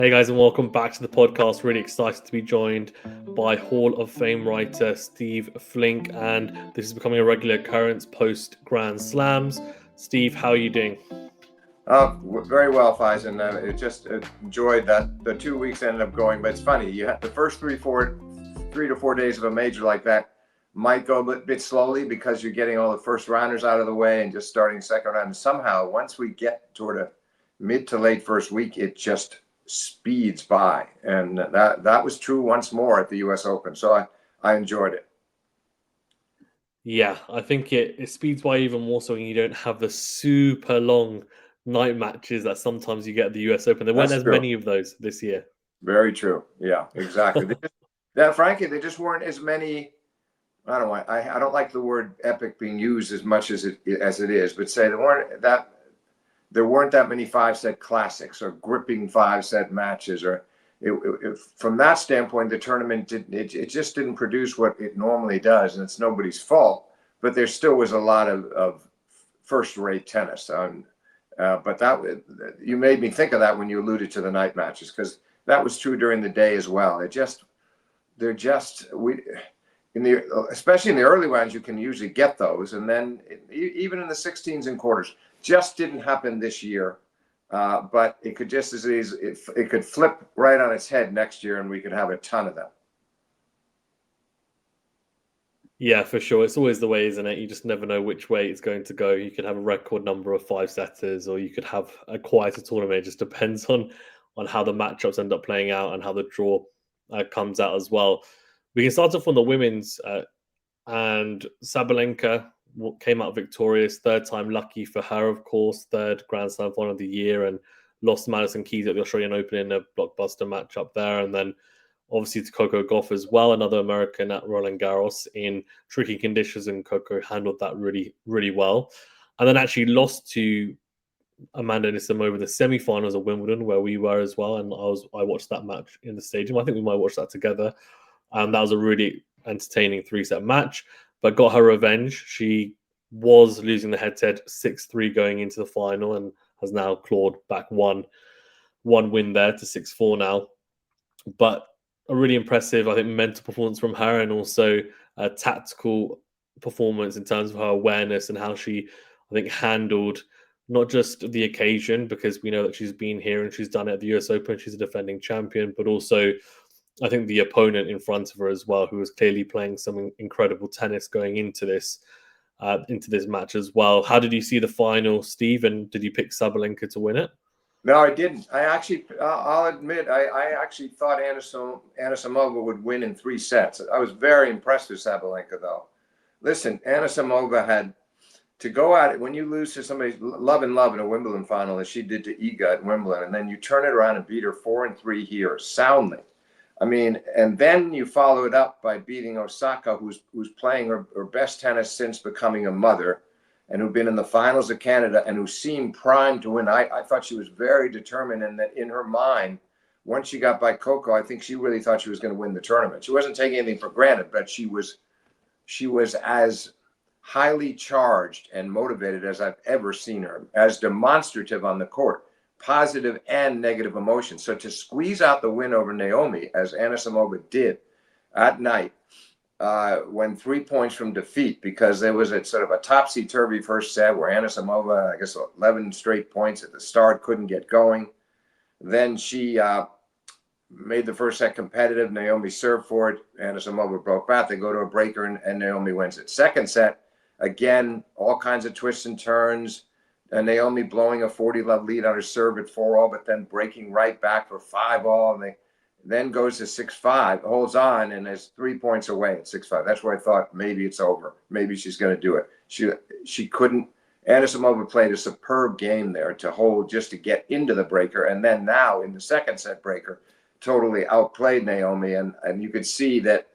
Hey guys, and welcome back to the podcast. Really excited to be joined by Hall of Fame writer Steve Flink, and this is becoming a regular occurrence post Grand Slams. Steve, how are you doing? Very well, Faizan. I just enjoyed that. The 2 weeks ended up going, but it's funny. You have the first 3 to 4 days of a major like that might go a bit slowly because you're getting all the first rounders out of the way and just starting second round. And somehow, once we get toward a mid to late first week, it just speeds by, and that was true once more at the U.S. Open. So I enjoyed it. Yeah, I think it speeds by even more so when you don't have the super long night matches that sometimes you get at the US Open. There weren't That's as true. many of those this year. Very true. Yeah, exactly. Frankly, there just weren't as many. I don't want. I don't like the word epic being used as much as it is, but say there weren't that many 5-set classics or gripping 5-set matches, or from that standpoint, the tournament it just didn't produce what it normally does, and it's nobody's fault. But there still was a lot of first-rate tennis. But you made me think of that when you alluded to the night matches, because that was true during the day as well. Especially in the early rounds, you can usually get those, and then even in the 16s and quarters, just didn't happen this year. But it could just as easy, it could flip right on its head next year, and we could have a ton of them. Yeah, for sure. It's always the way, isn't it? You just never know which way it's going to go. You could have a record number of 5-setters, or you could have a quieter tournament. It just depends on how the matchups end up playing out and how the draw comes out as well. We can start off on the women's, and Sabalenka came out victorious, third time lucky for her, of course, third Grand Slam final of the year, and lost Madison Keys at the Australian Open in a blockbuster matchup there, and then obviously to Coco Gauff as well, another American at Roland Garros in tricky conditions, and Coco handled that really, really well. And then actually lost to Amanda Anisimova the semi-finals of Wimbledon, where we were as well, and I watched that match in the stadium. I think we might watch that together. And that was a really entertaining 3-set match, but got her revenge. She was losing the head-to-head 6-3 going into the final, and has now clawed back one win there to 6-4 now. But a really impressive, I think, mental performance from her, and also a tactical performance in terms of her awareness and how she, I think, handled not just the occasion, because we know that she's been here and she's done it at the US Open, she's a defending champion, but also I think the opponent in front of her as well, who was clearly playing some incredible tennis going into this match as well. How did you see the final, Steve? And did you pick Sabalenka to win it? No, I didn't. I'll admit, I actually thought Anisimova would win in 3 sets. I was very impressed with Sabalenka, though. Listen, Anisimova had to go at it when you lose to somebody love in a Wimbledon final, as she did to Iga at Wimbledon, and then you turn it around and beat her 4-3 here soundly. I mean, and then you follow it up by beating Osaka, who's playing her best tennis since becoming a mother, and who'd been in the finals of Canada, and who seemed primed to win. I thought she was very determined, and that in her mind, once she got by Coco, I think she really thought she was going to win the tournament. She wasn't taking anything for granted, but she was as highly charged and motivated as I've ever seen her, as demonstrative on the court, positive and negative emotions. So to squeeze out the win over Naomi, as Anisimova did at night, when 3 points from defeat, because there was a sort of a topsy-turvy first set where Anisimova, I guess 11 straight points at the start, couldn't get going. Then she made the first set competitive. Naomi served for it. Anisimova broke back. They go to a breaker, and Naomi wins it. Second set, again, all kinds of twists and turns. And Naomi blowing a 40-love lead on her serve at 4-all, but then breaking right back for 5-all, and they then goes to 6-5, holds on, and is 3 points away at 6-5. That's where I thought maybe it's over. Maybe she's going to do it. She couldn't. Anisimova played a superb game there to hold, just to get into the breaker, and then now in the second set breaker, totally outplayed Naomi, and you could see that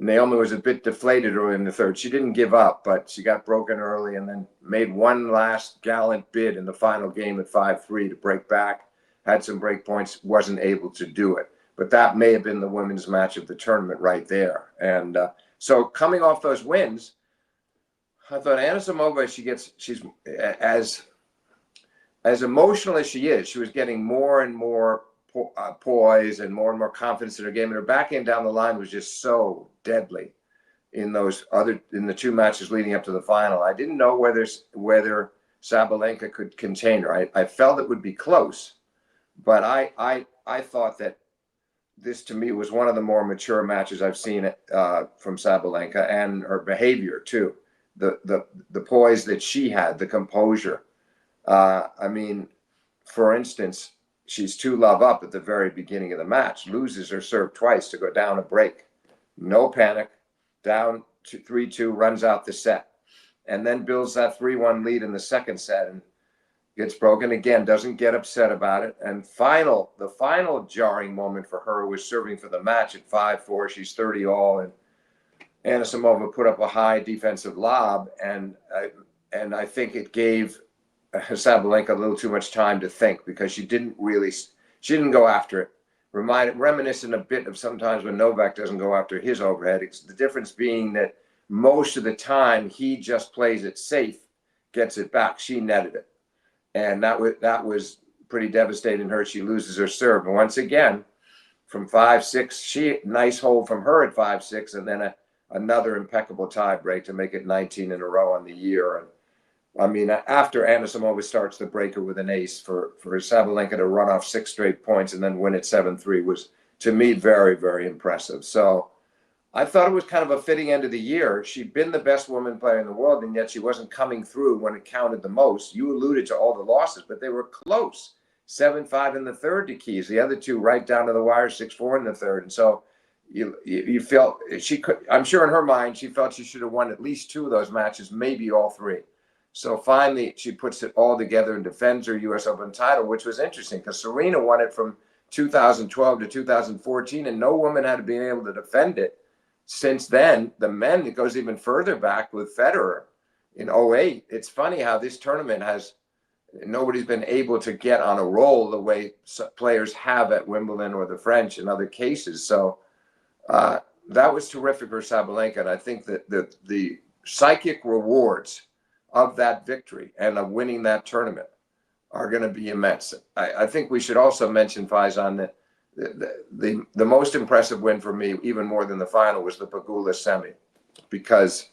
Naomi was a bit deflated early in the third. She didn't give up, but she got broken early, and then made one last gallant bid in the final game at 5-3 to break back. Had some break points, wasn't able to do it. But that may have been the women's match of the tournament right there. And so coming off those wins, I thought Anisimova, she's as emotional as she is. She was getting more and more poise and more confidence in her game. And her backhand down the line was just so deadly in the two matches leading up to the final. I didn't know whether Sabalenka could contain her. I felt it would be close, but I thought that this to me was one of the more mature matches I've seen from Sabalenka, and her behavior too, the poise that she had, the composure. I mean, for instance, she's 2-love up at the very beginning of the match, loses her serve twice to go down a break. No panic, down 3-2, runs out the set, and then builds that 3-1 lead in the second set and gets broken again, doesn't get upset about it. And the final jarring moment for her was serving for the match at 5-4. She's 30 all, and Anisimova put up a high defensive lob, and I think it gave Sabalenka a little too much time to think, because she didn't go after it. Reminiscent a bit of sometimes when Novak doesn't go after his overhead. It's the difference being that most of the time he just plays it safe, gets it back. She netted it, and that was pretty devastating her. She loses her serve, and once again from 5-6, nice hold from her at 5-6, and then another impeccable tie break to make it 19 in a row on the year. And I mean, after Anisimova starts the breaker with an ace, for Sabalenka to run off 6 straight points and then win at 7-3 was, to me, very, very impressive. So I thought it was kind of a fitting end of the year. She'd been the best woman player in the world, and yet she wasn't coming through when it counted the most. You alluded to all the losses, but they were close. 7-5 in the third to Keys. The other two right down to the wire, 6-4 in the third. And so you felt she could, I'm sure in her mind, she felt she should have won at least 2 of those matches, maybe all 3. So finally, she puts it all together and defends her U.S. Open title, which was interesting because Serena won it from 2012 to 2014, and no woman had been able to defend it since then. The men, it goes even further back with Federer in 08. It's funny how this tournament nobody's been able to get on a roll the way players have at Wimbledon or the French and other cases. So that was terrific for Sabalenka, and I think that the psychic rewards of that victory and of winning that tournament are going to be immense. I think we should also mention, Faizan, that the most impressive win for me, even more than the final, was the Pegula semi, because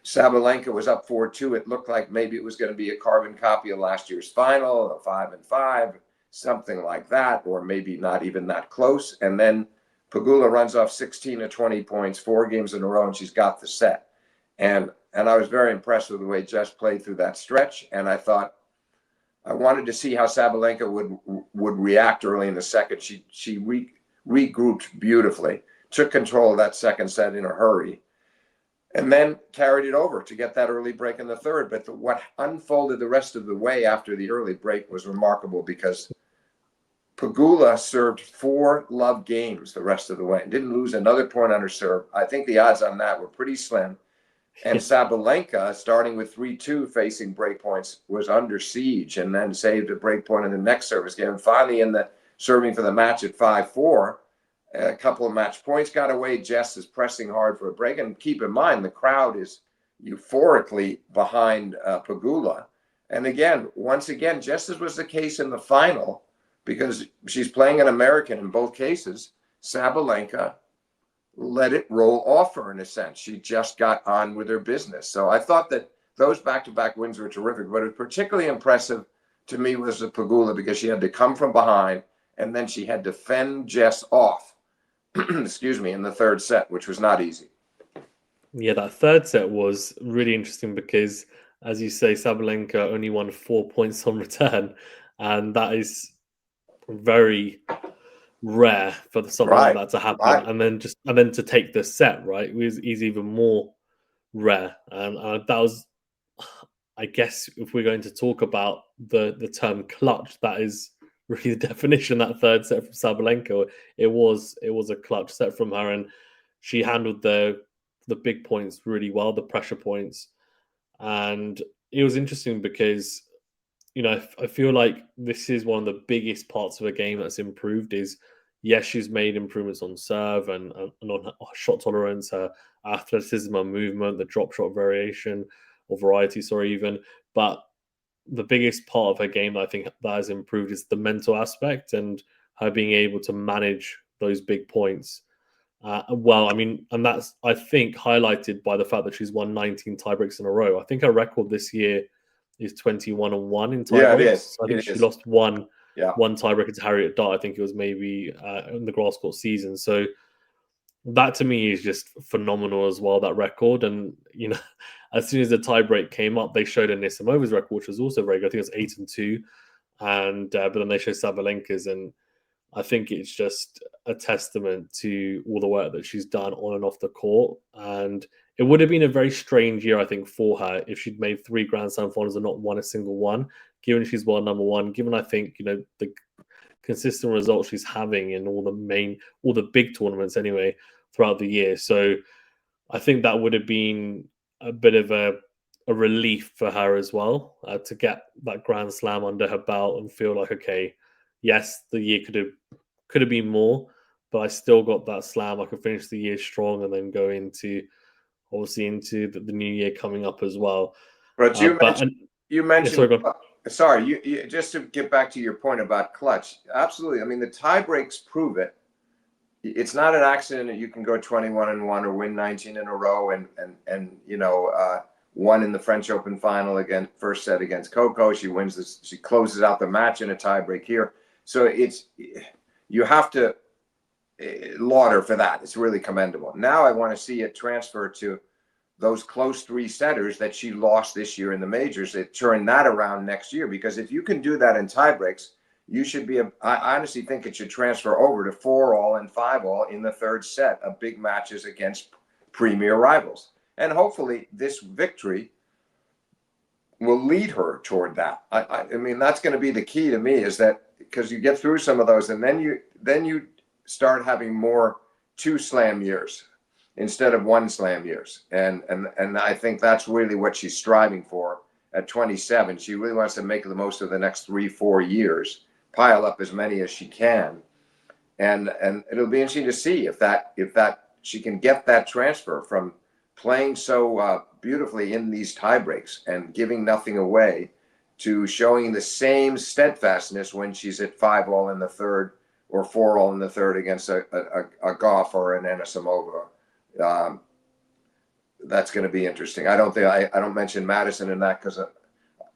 Sabalenka was up 4-2. It looked like maybe it was going to be a carbon copy of last year's final, a 5-5, something like that, or maybe not even that close. And then Pegula runs off 16 of 20 points, 4 games in a row, and she's got the set. And I was very impressed with the way Jess played through that stretch. And I thought I wanted to see how Sabalenka would react early in the second. She regrouped beautifully, took control of that second set in a hurry, and then carried it over to get that early break in the third. But what unfolded the rest of the way after the early break was remarkable, because Pegula served 4 love games the rest of the way and didn't lose another point on her serve. I think the odds on that were pretty slim. And Sabalenka, starting with 3-2 facing break points, was under siege and then saved a break point in the next service game. And finally, in the serving for the match at 5-4, a couple of match points got away. Jess is pressing hard for a break. And keep in mind, the crowd is euphorically behind Pegula. And again, once again, just as was the case in the final, because she's playing an American in both cases, Sabalenka let it roll off her in a sense. She just got on with her business. So I thought that those back-to-back wins were terrific, but it was particularly impressive to me was the Pegula, because she had to come from behind and then she had to fend Jess off, excuse me, in the third set, which was not easy. Yeah, that third set was really interesting because, as you say, Sabalenka only won 4 points on return, and that is very rare for something like that to happen. Right. And then to take the set, right, is even more rare. And that was, I guess, if we're going to talk about the term clutch, that is really the definition. That third set from Sabalenka, it was a clutch set from her, and she handled the big points really well, the pressure points. And it was interesting because, I feel like this is one of the biggest parts of a game that's improved is, yes, she's made improvements on serve and on her shot tolerance, her athleticism, her movement, the drop shot variation or variety, even. But the biggest part of her game that I think that has improved is the mental aspect and her being able to manage those big points. Well, I mean, and that's, I think, highlighted by the fact that she's won 19 tiebreaks in a row. I think her record this year is 21-1 in Yeah, it tiebreaks. is. So I think It she is. lost one Yeah. tiebreaker to Harriet Dart. I think it was maybe in the grass court season. So that to me is just phenomenal as well, that record. And, as soon as the tiebreak came up, they showed Anisimova's record, which was also very good. I think it was 8-2. And but then they showed Sabalenka's, and I think it's just a testament to all the work that she's done on and off the court. And it would have been a very strange year, I think, for her if she'd made 3 Grand Slam finals and not won a single one, given she's world number one, given I think, the consistent results she's having in all the big tournaments anyway throughout the year. So I think that would have been a bit of a relief for her as well, to get that Grand Slam under her belt and feel like, okay, yes, the year could have been more, but I still got that slam. I could finish the year strong and then go into the new year coming up as well. But you Yeah, sorry, mentioned, go on. sorry, you just to get back to your point about clutch. Absolutely. I mean, the tie breaks prove it. It's not an accident that you can go 21-1 or win 19 in a row and won in the French Open final again, first set against Coco. She wins this. She closes out the match in a tiebreak here. So you have to laud her for that. It's really commendable. Now I want to see it transfer to those close 3-setters that she lost this year in the majors. It turn that around next year, because if you can do that in tiebreaks, you should be. I honestly think it should transfer over to 4-all and 5-all in the third set of big matches against premier rivals. And hopefully this victory will lead her toward that. I mean, that's going to be the key to me, is that because you get through some of those and then you start having more 2 slam years instead of 1 slam years. And I think that's really what she's striving for at 27. She really wants to make the most of the next 3-4 years, pile up as many as she can. And it'll be interesting to see if that she can get that transfer from playing so beautifully in these tiebreaks and giving nothing away to showing the same steadfastness when she's at 5-all in the third or 4-all in the third against a Goff or an Anisimova. That's going to be interesting. I don't mention Madison in that because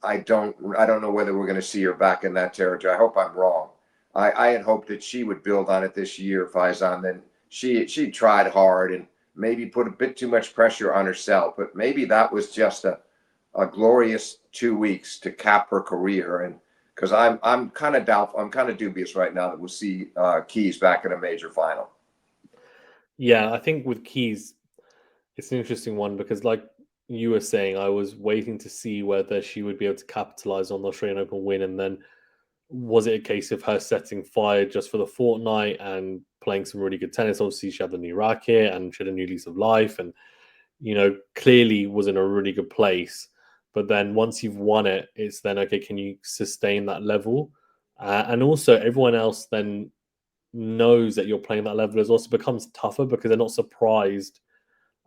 I don't know whether we're going to see her back in that territory. I hope I'm wrong. I had hoped that she would build on it this year, Faizan. Then she tried hard and maybe put a bit too much pressure on herself, but maybe that was just a glorious 2 weeks to cap her career. And because I'm kind of doubtful, I'm kind of dubious right now that we'll see Keys back in a major final. Yeah, I think with Keys, it's an interesting one because, like you were saying, I was waiting to see whether she would be able to capitalize on the Australian Open win, and then was it a case of her setting fire just for the fortnight and playing some really good tennis? Obviously, she had the new racket and she had a new lease of life, and clearly was in a really good place. But then once you've won it, it's then, okay, can you sustain that level? And also, everyone else then knows that you're playing that level as well. So it becomes tougher because they're not surprised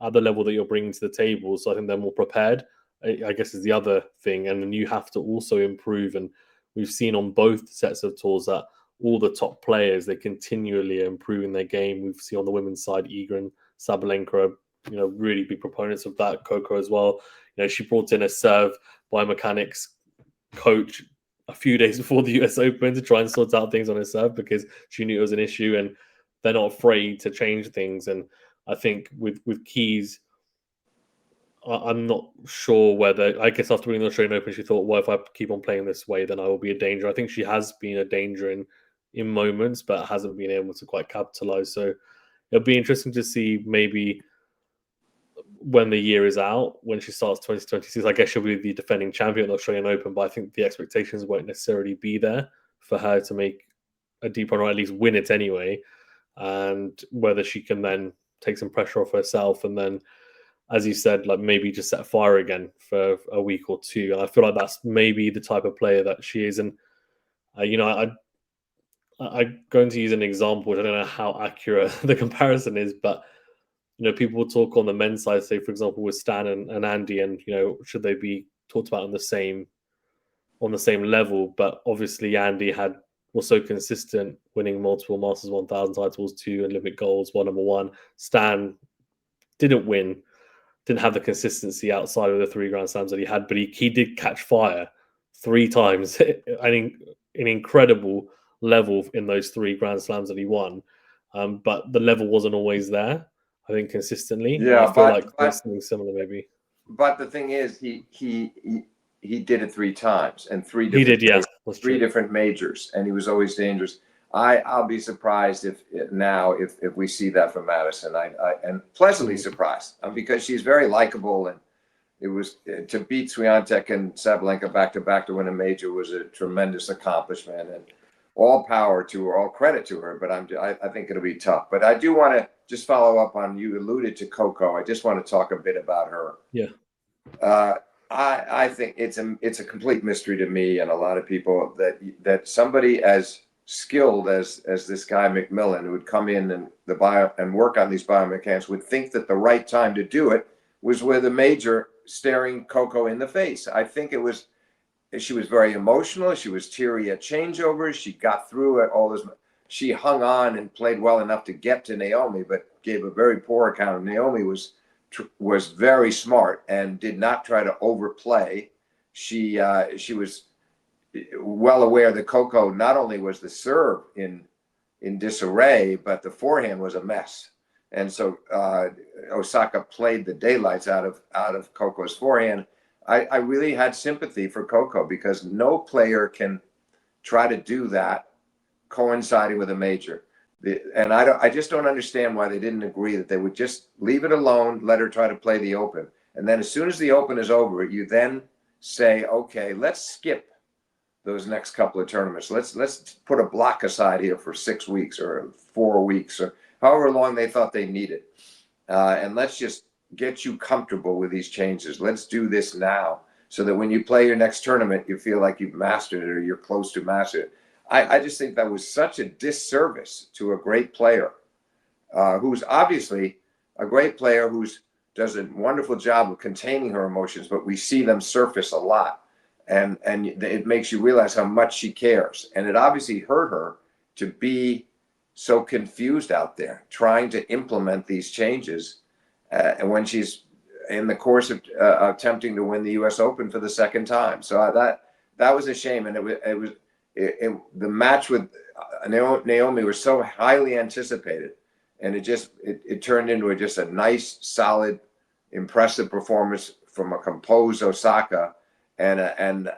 at the level that you're bringing to the table. So I think they're more prepared, I guess, is the other thing. And then you have to also improve. And we've seen on both sets of tours that all the top players, they continually are improving their game. We've seen on the women's side, Iga and Sabalenka, really big proponents of that. Coco as well. She brought in a serve biomechanics coach a few days before the US Open to try and sort out things on her serve because she knew it was an issue, and they're not afraid to change things. And I think with Keys, I'm not sure whether, I guess after winning the Australian Open, she thought, well, if I keep on playing this way, then I will be a danger. I think she has been a danger in moments, but hasn't been able to quite capitalize. So it'll be interesting to see maybe when the year is out, when she starts 2026. I guess she'll be the defending champion of the Australian Open, but I think the expectations won't necessarily be there for her to make a deep run or at least win it anyway. And whether she can then take some pressure off herself and then, as you said, like maybe just set fire again for a week or two. And I feel like that's maybe the type of player that she is. And I'm going to use an example, which I don't know how accurate the comparison is, but people will talk on the men's side, say for example with Stan and Andy, and should they be talked about on the same level? But obviously Andy had was so consistent, winning multiple Masters 1000 titles, 2 Olympic golds, one number one. Stan didn't win, didn't have the consistency outside of the 3 Grand Slams that he had, but he did catch fire 3 times, an incredible level in those 3 Grand Slams that he won. But the level wasn't always there, I think, consistently. Yeah, and I feel like there's something similar, maybe. But the thing is, he did it 3 times and 3 different He did, yeah, that's true. 3 different majors, and he was always dangerous. I'll be surprised if we see that from Madison. I and pleasantly surprised because she's very likable, and it was to beat Swiatek and Sabalenka back to back to win a major was a tremendous accomplishment, and all power to her, all credit to her. But I think it'll be tough. But I do want to just follow up on, you alluded to Coco. I just want to talk a bit about her. Yeah. I think it's a complete mystery to me and a lot of people that somebody as skilled as this guy McMillan, who would come in and work on these biomechanics, would think that the right time to do it was with a major staring Coco in the face. I think she was very emotional. She was teary at changeovers. She got through it all this. She hung on and played well enough to get to Naomi, but gave a very poor account. Naomi was very smart and did not try to overplay. She was well aware that Coco not only was the serve in disarray, but the forehand was a mess. And so Osaka played the daylights out of Coco's forehand. I really had sympathy for Coco because no player can try to do that coinciding with a major. And I just don't understand why they didn't agree that they would just leave it alone, let her try to play the Open. And then as soon as the Open is over, you then say, okay, let's skip those next couple of tournaments. Let's put a block aside here for 6 weeks or 4 weeks or however long they thought they needed. And let's just get you comfortable with these changes. Let's do this now so that when you play your next tournament, you feel like you've mastered it or you're close to master it. I just think that was such a disservice to a great player who's obviously a great player who does a wonderful job of containing her emotions, but we see them surface a lot. And it makes you realize how much she cares. And it obviously hurt her to be so confused out there, trying to implement these changes. And when she's in the course of attempting to win the U.S. Open for the second time. So that was a shame. And the match with Naomi was so highly anticipated. And it turned into just a nice, solid, impressive performance from a composed Osaka and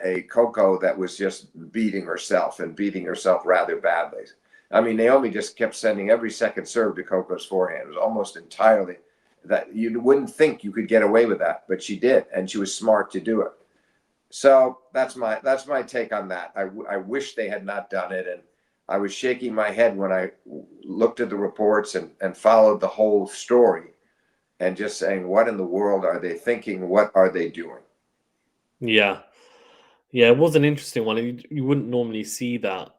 a Coco that was just beating herself rather badly. I mean, Naomi just kept sending every second serve to Coco's forehand. It was almost entirely that you wouldn't think you could get away with that, but she did, and she was smart to do it. So that's my take on that. I wish they had not done it, and I was shaking my head when I looked at the reports and followed the whole story, and just saying, what in the world are they thinking? What are they doing? Yeah, it was an interesting one. You wouldn't normally see that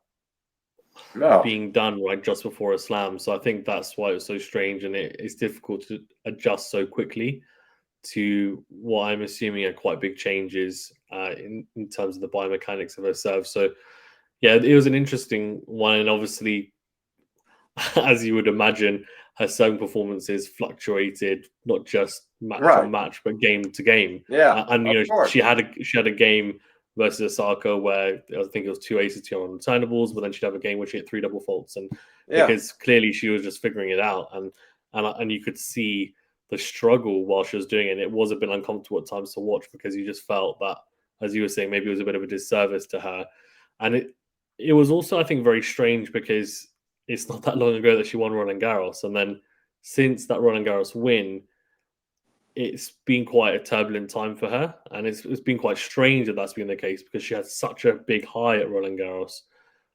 being done right just before a slam. So I think that's why it's so strange, and it's difficult to adjust so quickly to what I'm assuming are quite big changes in terms of the biomechanics of her serve. So yeah, it was an interesting one, and obviously, as you would imagine, her serving performances fluctuated not just match on match, but game to game. Yeah, and she had a game versus Osaka where I think it was 2 aces, 2 unreturnables, but then she'd have a game where she hit 3 double faults, and because clearly she was just figuring it out, and you could see the struggle while she was doing it. And it was a bit uncomfortable at times to watch because you just felt that, as you were saying, maybe it was a bit of a disservice to her, and it was also, I think, very strange because it's not that long ago that she won Roland Garros, and then since that Roland Garros win, it's been quite a turbulent time for her, and it's been quite strange that that's been the case because she had such a big high at Roland Garros,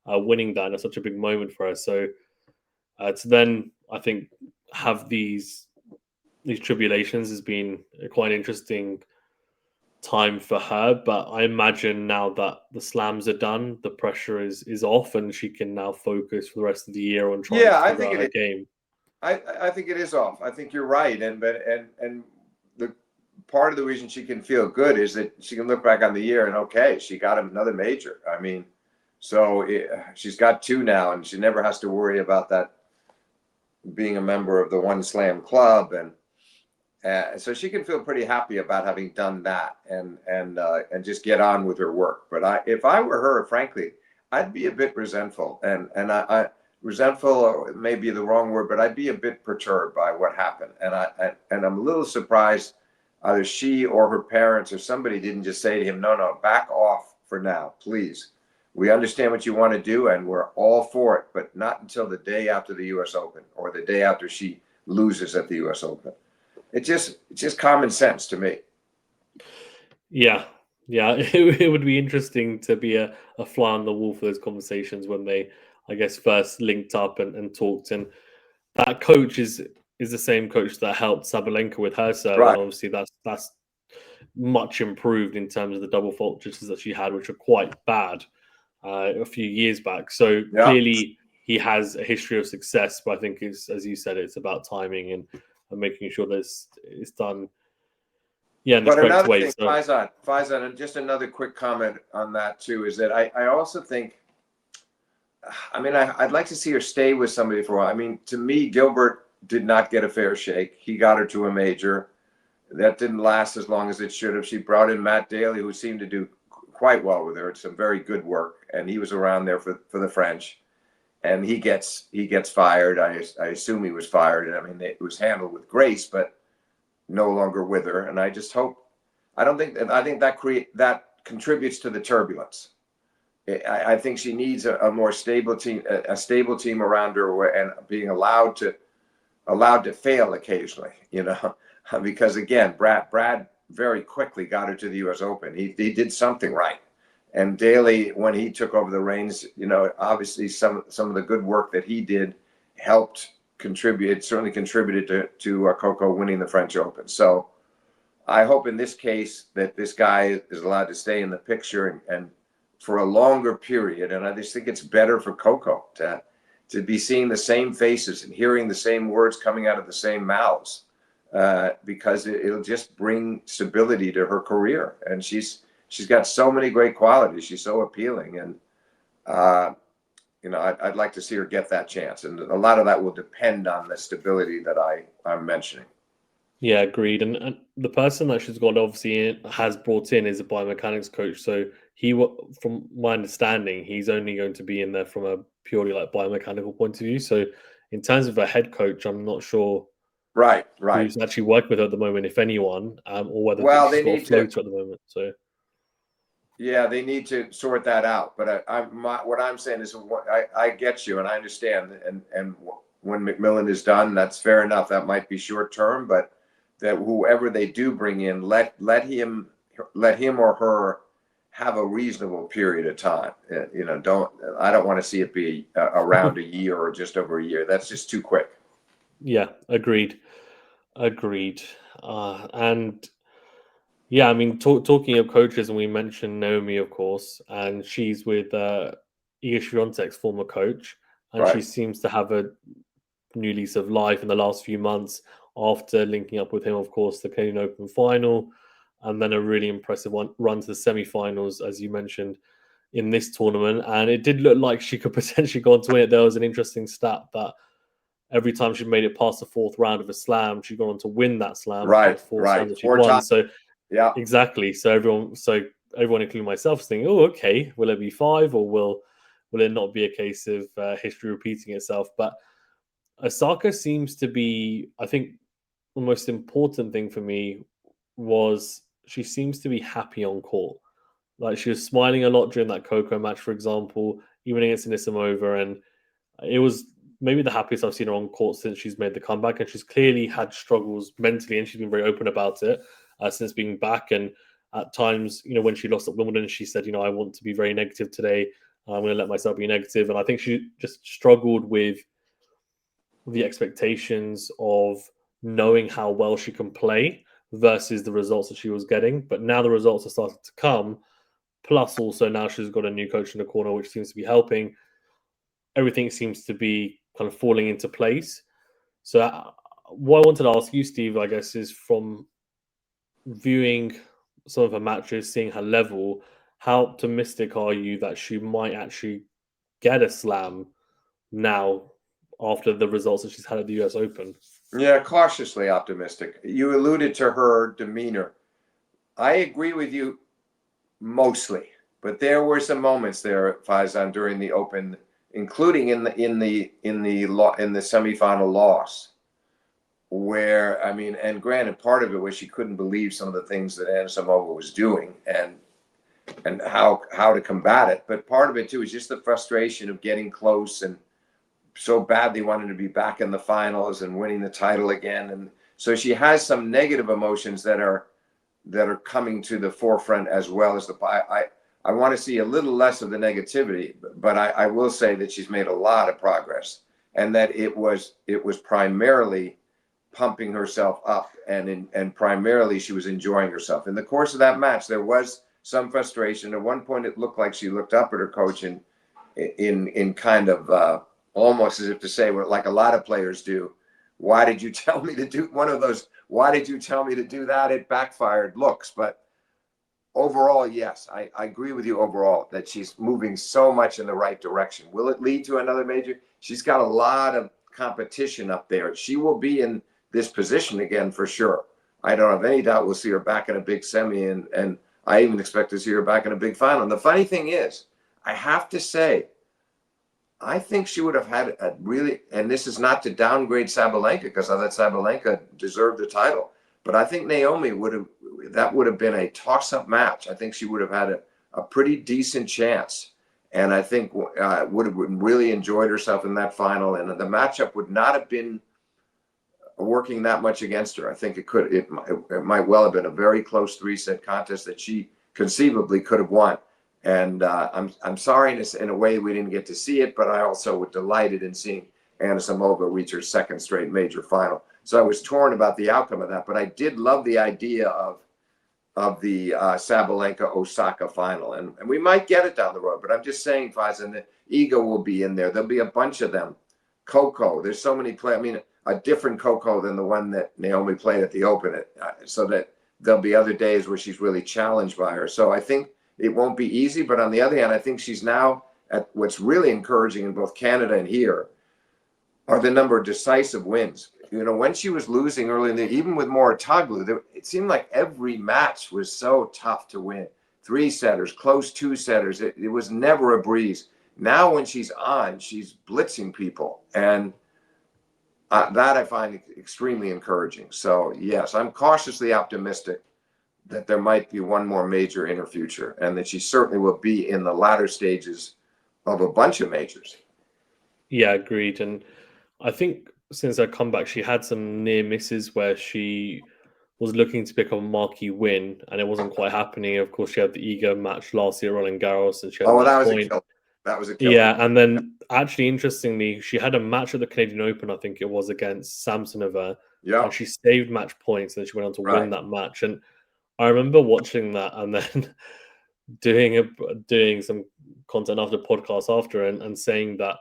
winning that, and it's such a big moment for her. So to then, I think, have these tribulations has been a quite interesting time for her. But I imagine now that the slams are done, the pressure is off, and she can now focus for the rest of the year on trying to figure out her game. I think it is off. I think you're right, and the part of the reason she can feel good is that she can look back on the year and she got another major. I mean, So she's got 2 now, and she never has to worry about that being a member of the One Slam Club, and so she can feel pretty happy about having done that, and just get on with her work. But if I were her, frankly, I'd be a bit resentful, and resentful may be the wrong word, but I'd be a bit perturbed by what happened, and I'm a little surprised either she or her parents or somebody didn't just say to him, no, back off for now, please. We understand what you want to do, and we're all for it, but not until the day after the U.S. Open or the day after she loses at the U.S. Open. It's just common sense to me. Yeah, it would be interesting to be a fly on the wall for those conversations when they, I guess, first linked up and talked. And that coach is the same coach that helped Sabalenka with her serve, and Right. obviously that's much improved in terms of the double fault just that she had, which are quite bad a few years back. So Yeah. clearly he has a history of success, but I think it's, as you said, it's about timing and making sure that it's done, yeah, in the But correct another way. thing, So Faizan, and just another quick comment on that too, is that I also think, I mean, I'd like to see her stay with somebody for a while. I mean, to me, Gilbert did not get a fair shake. He got her to a major. That didn't last as long as it should have. She brought in Matt Daly, who seemed to do quite well with her. It's some very good work, and he was around there for the French. And he gets fired. I assume he was fired. I mean, it was handled with grace, but no longer with her. And I just hope. I think that contributes to the turbulence. I think she needs a more stable team, a stable team around her, and being allowed to fail occasionally. Because again, Brad very quickly got her to the U.S. Open. He did something right. And Daly, when he took over the reins, obviously some of the good work that he did certainly contributed to Coco winning the French Open. So I hope in this case that this guy is allowed to stay in the picture and for a longer period. And I just think it's better for Coco to be seeing the same faces and hearing the same words coming out of the same mouths, because it'll just bring stability to her career. And she's got so many great qualities. She's so appealing, and I'd like to see her get that chance. And a lot of that will depend on the stability that I'm mentioning. yeah, agreed. And the person that she's got obviously has brought in is a biomechanics coach. So from my understanding, he's only going to be in there from a purely like biomechanical point of view. So in terms of a head coach, I'm not sure Right. who's actually working with her at the moment, if anyone, or whether Well, she's they got a need to. floater at the moment. So Yeah, they need to sort that out. But what I'm saying is, I get you and I understand. And when McMillan is done, that's fair enough. That might be short term, but that whoever they do bring in, let him or her have a reasonable period of time. I don't want to see it be around a year or just over a year. That's just too quick. yeah, agreed. And yeah, I mean, talking of coaches, and we mentioned Naomi, of course, and she's with Iga Swiatek's former coach, and she Right. seems to have a new lease of life in the last few months after linking up with him, of course, the Canadian Open final, and then a really impressive run to the semi-finals, as you mentioned, in this tournament. And it did look like she could potentially go on to win it. There was an interesting stat that every time she made it past the fourth round of a slam, she'd gone on to win that slam for the four slams that she'd 4 won. times. So Yeah. exactly. So everyone, including myself, is thinking, "Oh, okay, will it be 5, or will it not be a case of history repeating itself?" But Osaka seems to be, I think, the most important thing for me was she seems to be happy on court. Like she was smiling a lot during that Coco match, for example, even against Anisimova, and it was maybe the happiest I've seen her on court since she's made the comeback. And she's clearly had struggles mentally, and she's been very open about it since being back. And at times, when she lost at Wimbledon, she said, "I want to be very negative today. I'm going to let myself be negative." And I think she just struggled with the expectations of knowing how well she can play versus the results that she was getting. But now the results are starting to come. Plus, also now she's got a new coach in the corner, which seems to be helping. Everything seems to be kind of falling into place. So, what I wanted to ask you, Steve, I guess, is from viewing some of her matches, seeing her level, how optimistic are you that she might actually get a slam now after the results that she's had at the US Open? Yeah, cautiously optimistic. You alluded to her demeanor. I agree with you mostly, but there were some moments there, Faizan, during the Open, including in the semifinal loss, where, I mean, and granted, part of it was she couldn't believe some of the things that Anisimova was doing and how to combat it. But part of it too is just the frustration of getting close and so badly wanting to be back in the finals and winning the title again. And so she has some negative emotions that are coming to the forefront, as well as I want to see a little less of the negativity, but I will say that she's made a lot of progress, and that it was primarily pumping herself up, and primarily she was enjoying herself. In the course of that match, there was some frustration. At one point, it looked like she looked up at her coach in kind of almost as if to say, what like a lot of players do, why did you tell me to do one of those? Why did you tell me to do that? It backfired looks. But overall, yes, I agree with you overall that she's moving so much in the right direction. Will it lead to another major? She's got a lot of competition up there. She will be in this position again for sure. I don't have any doubt we'll see her back in a big semi, and I even expect to see her back in a big final. And the funny thing is, I have to say, I think she would have had a really, and this is not to downgrade Sabalenka, because I thought Sabalenka deserved the title, but I think Naomi that would have been a toss-up match. I think she would have had a pretty decent chance, and I think would have really enjoyed herself in that final, and the matchup would not have been working that much against her. I think it might well have been a very close 3-set contest that she conceivably could have won. And I'm sorry in a way we didn't get to see it, but I also was delighted in seeing Anisimova reach her second straight major final. So I was torn about the outcome of that, but I did love the idea of the Sabalenka Osaka final, and we might get it down the road. But I'm just saying, Faizan, the ego will be in there. There'll be a bunch of them. Coco, there's so many play. I mean, a different Coco than the one that Naomi played at the Open, so that there'll be other days where she's really challenged by her. So I think it won't be easy, but on the other hand, I think she's now at what's really encouraging in both Canada and here are the number of decisive wins. You know, when she was losing early in the, even with Mouratoglou, it seemed like every match was so tough to win. 3-setters, close 2-setters. It was never a breeze. Now when she's on, she's blitzing people, and that I find extremely encouraging. So yes, I'm cautiously optimistic that there might be one more major in her future, and that she certainly will be in the latter stages of a bunch of majors. Yeah, agreed. And I think since her comeback, she had some near misses where she was looking to pick up a marquee win, and it wasn't quite happening. Of course, she had the ego match last year, Roland Garros, and she had Oh, that match was a point. killer. That was a killer. Yeah, and then actually, interestingly, she had a match at the Canadian Open, I think it was, against Samsonova, Yeah, and she saved match points, and then she went on to win right. that match. And I remember watching that and then doing some content after podcast after, and saying that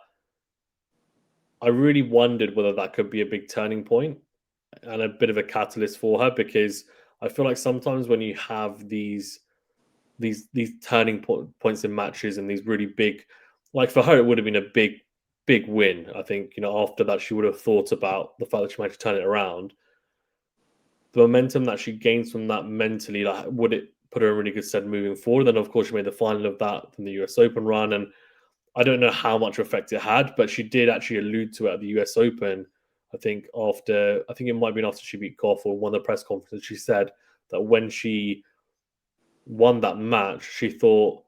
I really wondered whether that could be a big turning point and a bit of a catalyst for her, because I feel like sometimes when you have these turning points in matches and these really big, like for her, it would have been a big win. I think, you know, after that she would have thought about the fact that she might turn it around. The momentum that she gains from that mentally, like, would it put her in really good stead moving forward? Then of course she made the final of that in the US Open run, and I don't know how much effect it had, but she did actually allude to it at the US Open. I think it might have been after she beat Goff, or one of the press conferences, she said that when she won that match, she thought,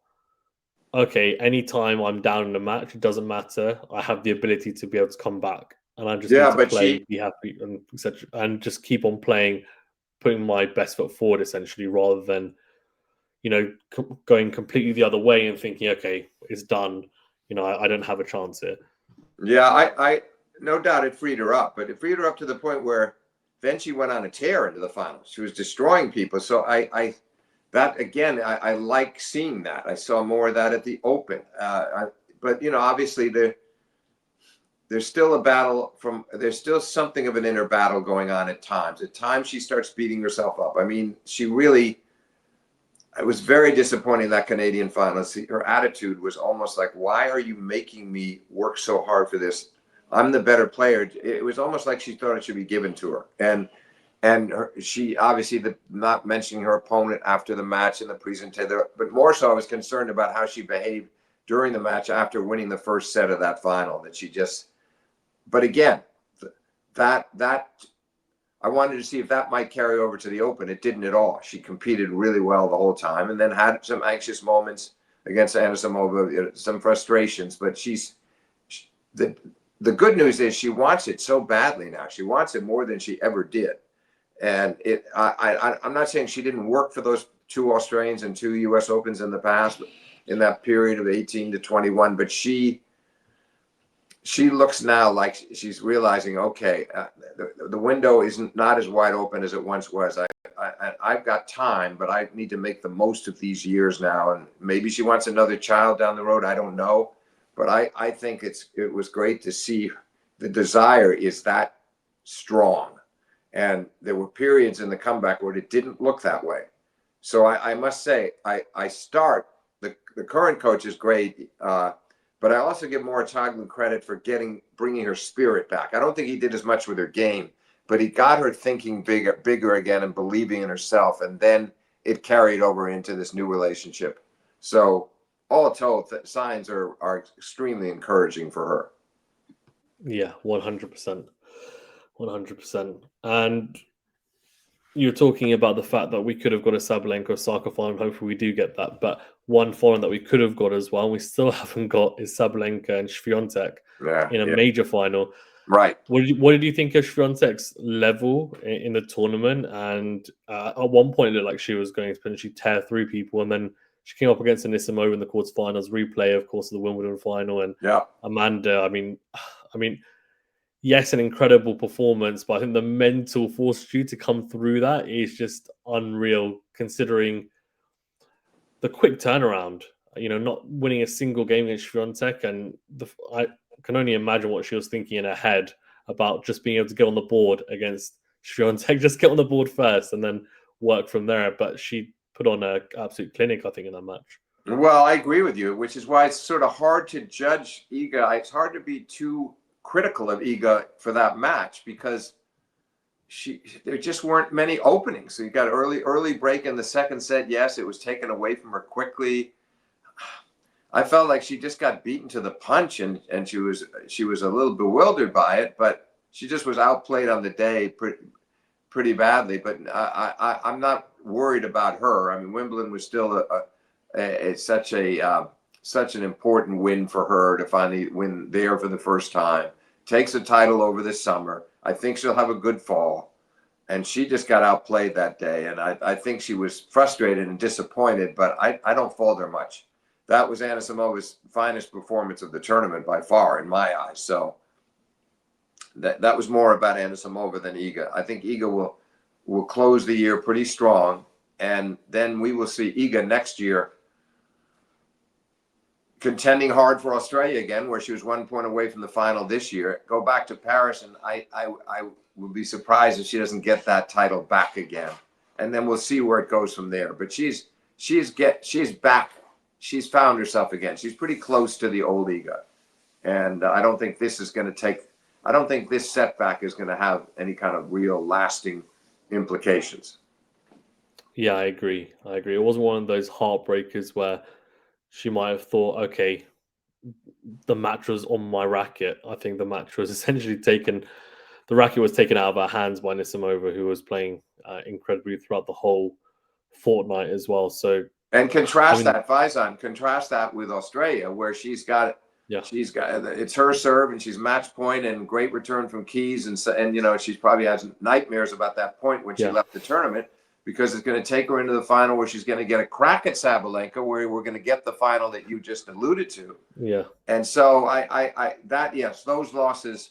okay, anytime I'm down in a match, it doesn't matter. I have the ability to be able to come back, and I just need Yeah, to but play, be happy, and etc., and just keep on playing, putting my best foot forward, essentially, rather than, you know, going completely the other way and thinking, okay, it's done. You know, I don't have a chance here. yeah, I no doubt it freed her up, but it freed her up to the point where then she went on a tear into the finals. She was destroying people. So that again, I like seeing that. I saw more of that at the Open. But you know, obviously there's still a battle there's still something of an inner battle going on at times. At times she starts beating herself up. I mean, she really, it was very disappointing, that Canadian final. Her attitude was almost like, why are you making me work so hard for this? I'm the better player. It was almost like she thought it should be given to her. And she obviously, not mentioning her opponent after the match in the presentation, but more so I was concerned about how she behaved during the match after winning the first set of that final, that she just, but again, that I wanted to see if that might carry over to the Open. It didn't at all. She competed really well the whole time, and then had some anxious moments against Anisimova, some frustrations. But the good news is she wants it so badly now. She wants it more than she ever did. And I'm not saying she didn't work for those 2 Australians and 2 U.S. Opens in the past, in that period of 18 to 21, but she looks now like she's realizing, okay, the window isn't not as wide open as it once was. I've got time, but I need to make the most of these years now. And maybe she wants another child down the road. I don't know, but I think it was great to see the desire is that strong. And there were periods in the comeback where it didn't look that way. So I must say, the current coach is great. But I also give Moritoglu credit for bringing her spirit back. I don't think he did as much with her game, but he got her thinking bigger again and believing in herself. And then it carried over into this new relationship. So all told, signs are extremely encouraging for her. Yeah, 100%. 100%. And you're talking about the fact that we could have got a Sabalenka Osaka final. Hopefully we do get that. But one foreign that we could have got as well, and we still haven't got, is Sabalenka and Swiatek in a major final. Right. What did you think of Swiatek's level in the tournament? And at one point it looked like she was going to potentially tear through people, and then she came up against Anisimova in the quarterfinals. Replay, of course, of the Wimbledon final, and Amanda. I mean, yes, an incredible performance, but I think the mental fortitude to come through that is just unreal, considering the quick turnaround. Not winning a single game against Swiatek, and I can only imagine what she was thinking in her head about just being able to get on the board against Swiatek. Just get on the board first, and then work from there. But she put on an absolute clinic, I think, in that match. Well, I agree with you, which is why it's sort of hard to judge Iga. It's hard to be too critical of Iga for that match because there just weren't many openings. So you got early break in the second set. Yes, it was taken away from her quickly. I felt like she just got beaten to the punch, and she was a little bewildered by it, but she just was outplayed on the day pretty badly. But I'm not worried about her. I mean, Wimbledon was still such an important win for her to finally win there for the first time. Takes a title over this summer. I think she'll have a good fall. And she just got outplayed that day. And I think she was frustrated and disappointed, but I don't fault her much. That was Anisimova's finest performance of the tournament by far, in my eyes. So that was more about Anisimova than Iga. I think Iga will close the year pretty strong. And then we will see Iga next year contending hard for Australia again, where she was 1 point away from the final this year. Go back to Paris, and I would be surprised if she doesn't get that title back again. And then we'll see where it goes from there. But she's back. She's found herself again. She's pretty close to the old Iga, and I don't think this setback is going to have any kind of real lasting implications. Yeah, I agree. It wasn't one of those heartbreakers where she might have thought, okay, the match was on my racket. I think the match was essentially the racket was taken out of her hands by Anisimova, who was playing incredibly throughout the whole fortnight as well. So, and contrast that, Faizan, with Australia, where she's got it's her serve, and she's match point and great return from Keys, and she probably has nightmares about that point when she left the tournament, because it's going to take her into the final where she's going to get a crack at Sabalenka, where we're going to get the final that you just alluded to. Yeah. And so those losses,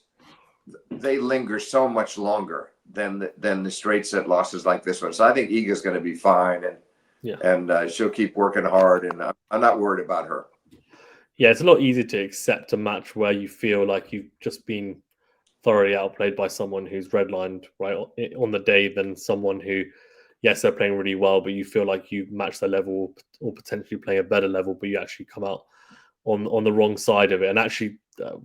they linger so much longer than the straight set losses like this one. So I think Iga's going to be fine, and she'll keep working hard, and I'm not worried about her. Yeah, it's a lot easier to accept a match where you feel like you've just been thoroughly outplayed by someone who's redlined right on the day than someone who yes, they're playing really well, but you feel like you match their level or potentially playing a better level, but you actually come out on the wrong side of it. And actually,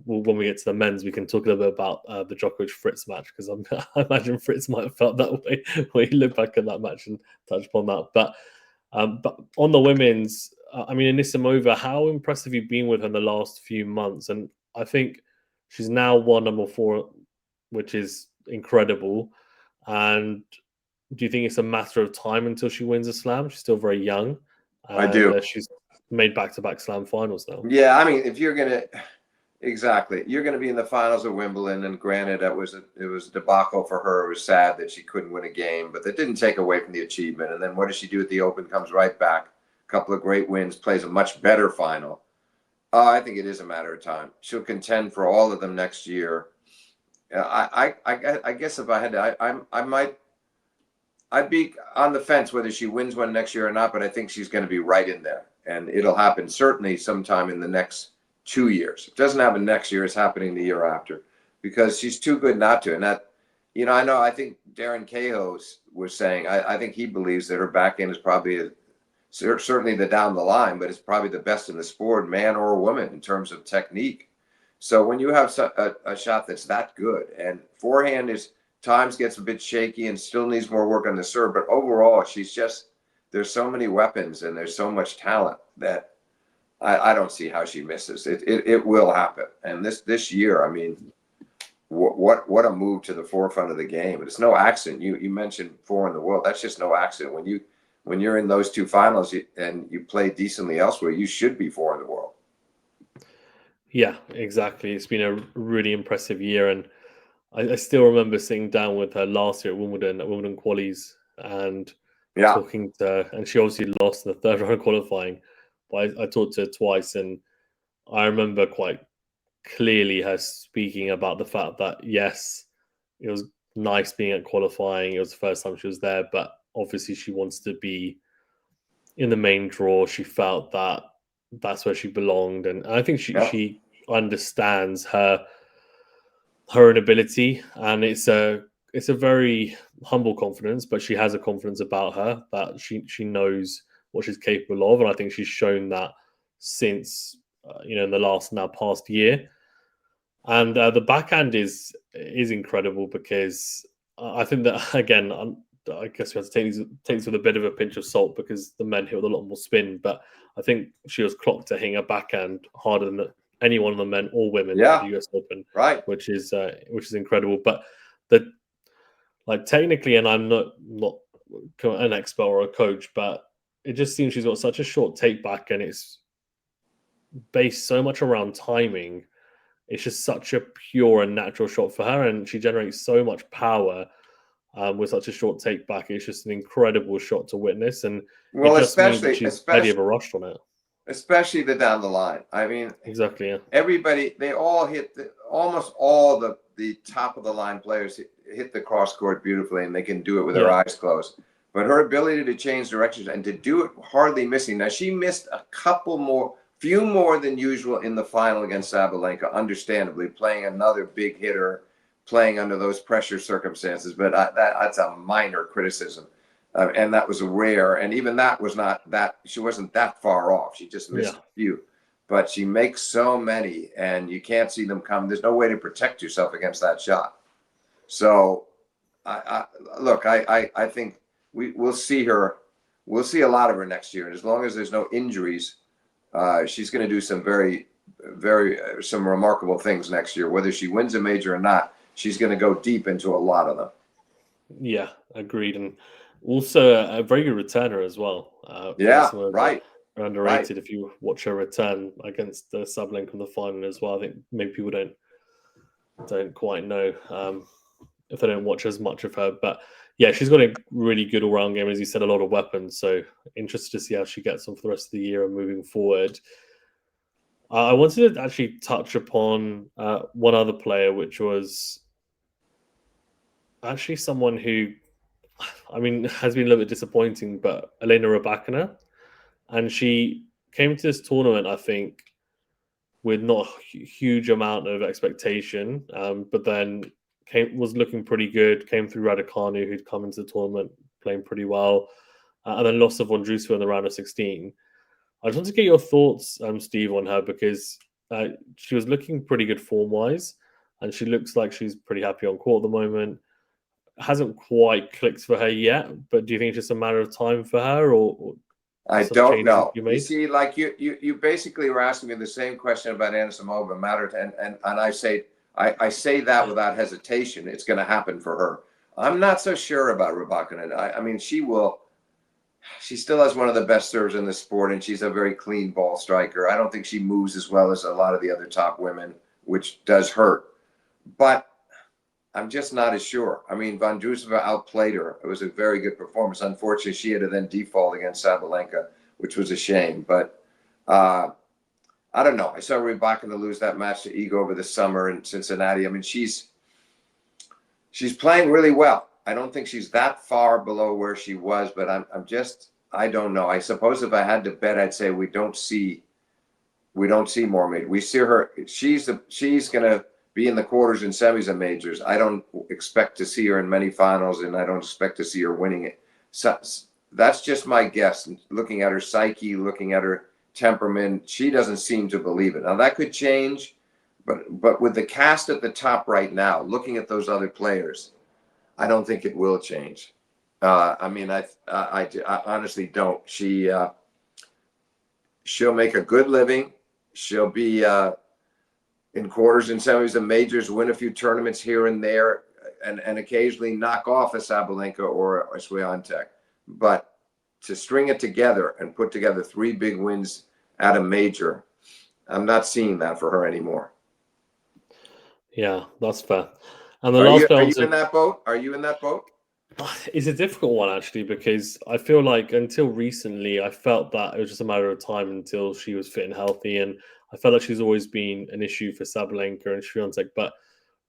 when we get to the men's, we can talk a little bit about the Djokovic Fritz match, because I imagine Fritz might have felt that way when he looked back at that match and touched upon that. But on the women's, I mean, Anisimova, how impressive have you been with her in the last few months? And I think she's now won number 4, which is incredible. And do you think it's a matter of time until she wins a slam? She's still very young, I and do. she's made back-to-back slam finals now. Yeah, I mean, if you're gonna exactly, you're gonna be in the finals of Wimbledon, and granted, it was a debacle for her. It was sad that she couldn't win a game, but that didn't take away from the achievement. And then what does she do at the Open? Comes right back, a couple of great wins, plays a much better final. I think it is a matter of time. She'll contend for all of them next year. I guess if I had to, I might. I'd be on the fence whether she wins one next year or not, but I think she's going to be right in there, and it'll happen certainly sometime in the next 2 years. If it doesn't happen next year, it's happening the year after, because she's too good not to. And that, I think Darren Cahill was saying, I think he believes that her backhand is probably certainly the down the line, but it's probably the best in the sport, man or woman, in terms of technique. So when you have a shot that's that good, and forehand is times gets a bit shaky and still needs more work on the serve, but overall, there's so many weapons and there's so much talent that I don't see how she misses. It will happen. And this year, I mean, what a move to the forefront of the game. It's no accident. You mentioned 4 in the world. That's just no accident. When you're in those 2 finals and you play decently elsewhere, you should be 4 in the world. Yeah, exactly. It's been a really impressive year, and I still remember sitting down with her last year at Wimbledon qualies, and Yeah. talking to her, and she obviously lost in the third round of qualifying, but I talked to her twice, and I remember quite clearly her speaking about the fact that, yes, it was nice being at qualifying. It was the first time she was there, but obviously she wants to be in the main draw. She felt that that's where she belonged, and I think she understands her inability, and it's a very humble confidence, but she has a confidence about her that she knows what she's capable of, and I think she's shown that since in the past year. And the backhand is incredible, because I think that, again, I guess we have to take these with a bit of a pinch of salt, because the men hit with a lot more spin. But I think she was clocked to hitting a backhand harder than anyone of the men or women at the US Open, right? Which is incredible. But the technically, and I'm not an expert or a coach, but it just seems she's got such a short take back, and it's based so much around timing. It's just such a pure and natural shot for her, and she generates so much power with such a short take back. It's just an incredible shot to witness, and it just means that she's ready of a rush on it. Especially the down the line. I mean, exactly. Yeah. Everybody, they all hit almost all the top of the line players hit the cross court beautifully, and they can do it with their eyes closed. But her ability to change directions and to do it hardly missing. Now, she missed few more than usual in the final against Sabalenka, understandably, playing another big hitter, playing under those pressure circumstances. But that's a minor criticism. And that was a rare, and even that was not that, she wasn't that far off. She just missed a few. But she makes so many, and you can't see them come. There's no way to protect yourself against that shot. So, I think we'll see her. We'll see a lot of her next year, and as long as there's no injuries, she's going to do some some remarkable things next year. Whether she wins a major or not, she's going to go deep into a lot of them. Yeah, agreed, and also a very good returner as well. Right. Underrated. If you watch her return against the Sabalenka in the final as well, I think maybe people don't quite know if they don't watch as much of her. But yeah, she's got a really good all-round game, as you said, a lot of weapons. So interested to see how she gets on for the rest of the year and moving forward. I wanted to actually touch upon one other player, which was actually someone who, I mean, has been a little bit disappointing, but Elena Rybakina. And she came to this tournament, I think, with not a huge amount of expectation, but then was looking pretty good, came through Raducanu, who'd come into the tournament playing pretty well, and then lost to Vondrousova in the round of 16. I just want to get your thoughts, Steve, on her because she was looking pretty good form-wise, and she looks like she's pretty happy on court at the moment. Hasn't quite clicked for her yet, but do you think it's just a matter of time for her, or I some don't changes know. you You made? see, like you basically were asking me the same question about Anisimova, and I say that without hesitation. It's going to happen for her. I'm not so sure about Rybakina. I mean, she still has one of the best serves in the sport, and she's a very clean ball striker. I don't think she moves as well as a lot of the other top women, which does hurt. But I'm just not as sure. I mean, Vondrousova outplayed her. It was a very good performance. Unfortunately, she had to then default against Sabalenka, which was a shame. But I don't know. I saw Rybakina lose that match to Iga over the summer in Cincinnati. I mean, she's playing really well. I don't think she's that far below where she was, but I don't know. I suppose if I had to bet, I'd say we don't see more majors. We see her. She's going to be in the quarters and semis of majors. I don't expect to see her in many finals, and I don't expect to see her winning it. So that's just my guess. Looking at her psyche, looking at her temperament, she doesn't seem to believe it. Now that could change, but with the cast at the top right now, looking at those other players, I don't think it will change. I mean, I honestly don't. She'll make a good living. She'll be in quarters and semis and majors, win a few tournaments here and there, and occasionally knock off a Sabalenka or a Swiatek. But to string it together and put together 3 big wins at a major, I'm not seeing that for her anymore. Yeah, that's fair. And the Are last you in that boat? Are you in that boat? It's a difficult one actually because I feel like until recently I felt that it was just a matter of time until she was fit and healthy, and I felt like she's always been an issue for Sabalenka and Swiatek. But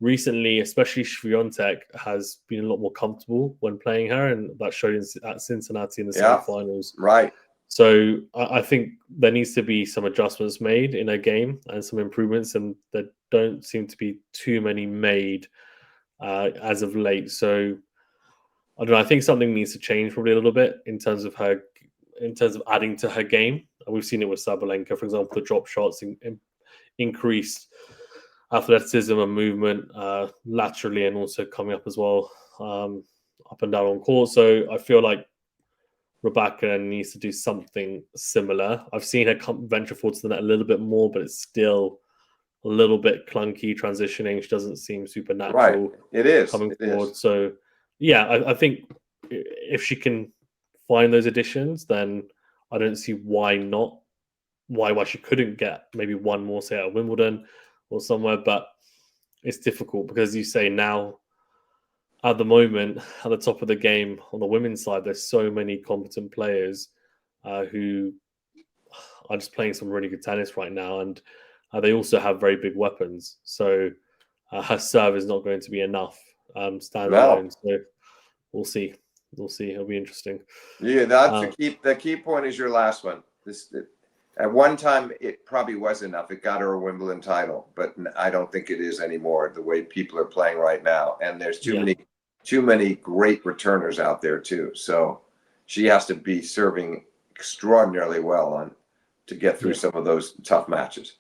recently, especially Swiatek has been a lot more comfortable when playing her, and that showed at Cincinnati in the semifinals. Right. So I think there needs to be some adjustments made in her game and some improvements, and there don't seem to be too many made as of late. So I don't know. I think something needs to change probably a little bit in terms of adding to her game. We've seen it with Sabalenka, for example, the drop shots increased athleticism and movement laterally and also coming up as well, up and down on court. So I feel like Rybakina needs to do something similar. I've seen her venture forward to the net a little bit more, but it's still a little bit clunky transitioning. She doesn't seem super natural. Right. It is coming forward. So yeah, I think if she can find those additions, then I don't see why not. Why she couldn't get maybe one more, say, at Wimbledon or somewhere. But it's difficult because you say now, at the moment, at the top of the game on the women's side, there's so many competent players who are just playing some really good tennis right now, and they also have very big weapons. So her serve is not going to be enough standalone. So we'll see. We'll see. It'll be interesting. Yeah, that's the key point is your last one. At one time it probably was enough. It got her a Wimbledon title, but I don't think it is anymore. The way people are playing right now, and there's too many great returners out there too. So she has to be serving extraordinarily well to get through some of those tough matches.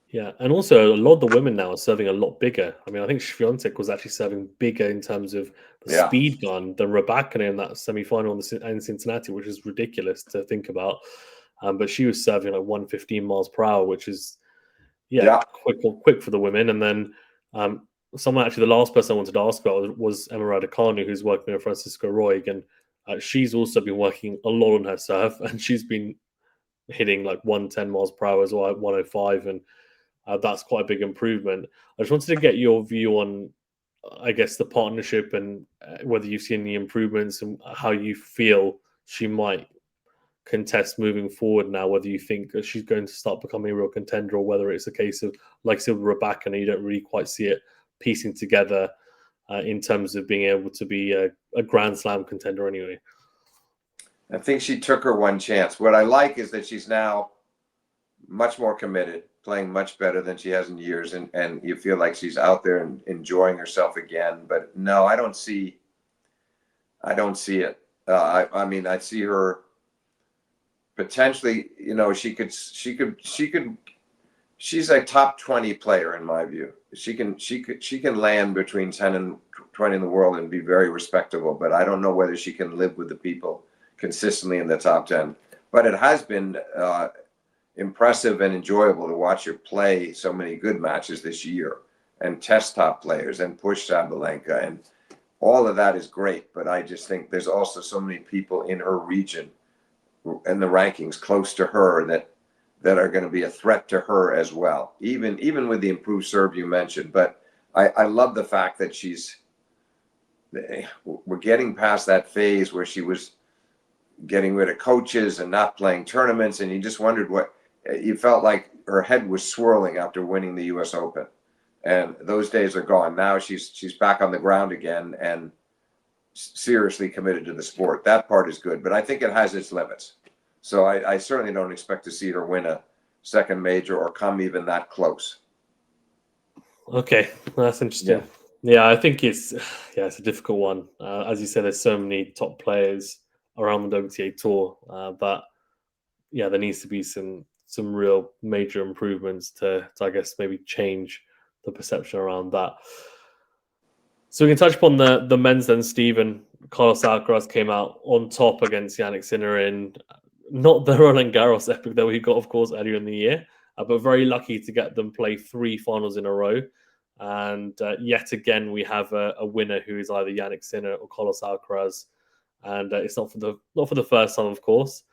Yeah, and also a lot of the women now are serving a lot bigger. I mean, I think Swiatek was actually serving bigger in terms of the speed gun than Rybakina in that semi-final in Cincinnati, which is ridiculous to think about. But she was serving like 115 miles per hour, which is quick for the women. And then the last person I wanted to ask about was Emma Raducanu, who's working with Francisco Roig, and she's also been working a lot on her serve, and she's been hitting like 110 miles per hour as well, 105, and that's quite a big improvement. I just wanted to get your view on, I guess, the partnership and whether you've seen any improvements and how you feel she might contest moving forward now, whether you think that she's going to start becoming a real contender or whether it's a case of, like Silver Rybakina, you don't really quite see it piecing together in terms of being able to be a Grand Slam contender anyway. I think she took her one chance. What I like is that she's now much more committed, playing much better than she has in years, and you feel like she's out there and enjoying herself again. But no, I don't see it. I mean, I see her potentially. She's a top 20 player in my view. She can land between 10 and 20 in the world and be very respectable. But I don't know whether she can live with the people consistently in the top 10. But it has been impressive and enjoyable to watch her play so many good matches this year and test top players and push Sabalenka, and all of that is great. But I just think there's also so many people in her region and the rankings close to her that are going to be a threat to her as well, even with the improved serve you mentioned. But I love the fact that we're getting past that phase where she was getting rid of coaches and not playing tournaments, and you just wondered you felt like her head was swirling after winning the U.S. Open, and those days are gone. Now she's back on the ground again and seriously committed to the sport. That part is good, but I think it has its limits. So I certainly don't expect to see her win a second major or come even that close. Okay, that's interesting. Yeah, I think it's a difficult one. As you said, there's so many top players around the WTA tour, but yeah, there needs to be some real major improvements to I guess maybe change the perception around that. So we can touch upon the men's then. Stephen, Carlos Alcaraz came out on top against Jannik Sinner in not the Roland Garros epic that we got, of course, earlier in the year, but very lucky to get them play 3 finals in a row. And yet again, we have a winner who is either Jannik Sinner or Carlos Alcaraz, and it's not for the first time, of course.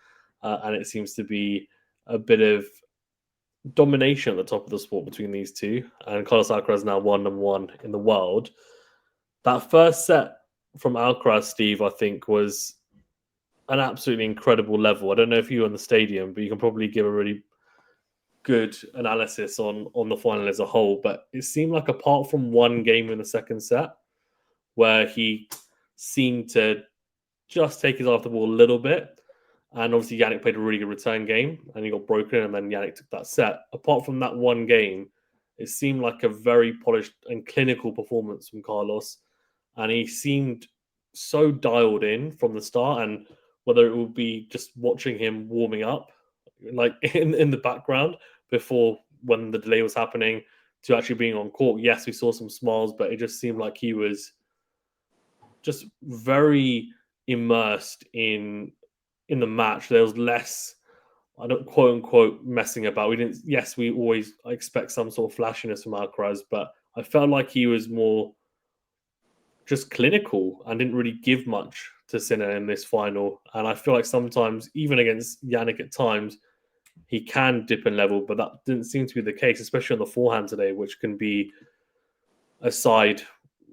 And it seems to be a bit of domination at the top of the sport between these two. And Carlos Alcaraz now 1-1 in the world. That first set from Alcaraz, Steve, I think was an absolutely incredible level. I don't know if you were in the stadium, but you can probably give a really good analysis on the final as a whole. But it seemed like apart from one game in the second set, where he seemed to just take his eye off the ball a little bit, and obviously Jannik played a really good return game, and he got broken, and then Jannik took that set. Apart from that one game, it seemed like a very polished and clinical performance from Carlos, and he seemed so dialed in from the start. And whether it would be just watching him warming up, like in the background before when the delay was happening, to actually being on court, yes, we saw some smiles, but it just seemed like he was just very immersed in the match. There was less, I don't quote unquote messing about. We didn't. Yes, we always expect some sort of flashiness from Alcaraz, but I felt like he was more just clinical and didn't really give much to Sinner in this final. And I feel like sometimes, even against Jannik at times, he can dip in level, but that didn't seem to be the case, especially on the forehand today, which can be a side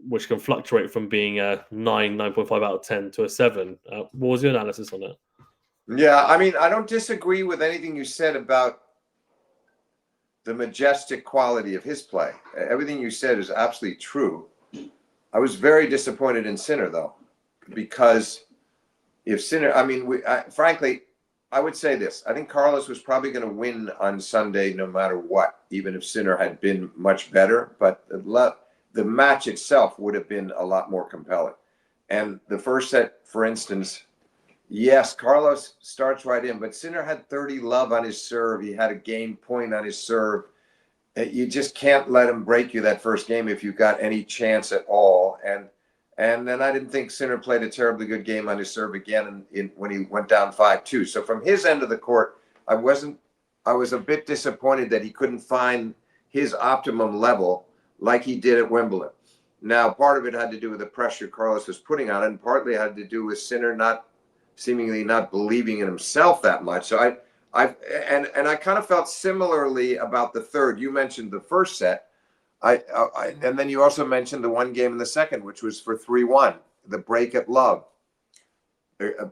which can fluctuate from being a 9.5 out of 10 to a 7. What was your analysis on it? Yeah, I mean, I don't disagree with anything you said about the majestic quality of his play. Everything you said is absolutely true. I was very disappointed in Sinner, though, because if Sinner, I mean, frankly, I would say this. I think Carlos was probably going to win on Sunday no matter what, even if Sinner had been much better. But the match itself would have been a lot more compelling. And the first set, for instance, yes, Carlos starts right in, but Sinner had 30 love on his serve. He had a game point on his serve. You just can't let him break you that first game if you've got any chance at all. And then I didn't think Sinner played a terribly good game on his serve again when he went down 5-2. So from his end of the court, I was a bit disappointed that he couldn't find his optimum level like he did at Wimbledon. Now, part of it had to do with the pressure Carlos was putting on it, and partly had to do with Sinner seemingly not believing in himself that much. So I kind of felt similarly about the third. You mentioned the first set. And then you also mentioned the one game in the second, which was for 3-1, the break at love.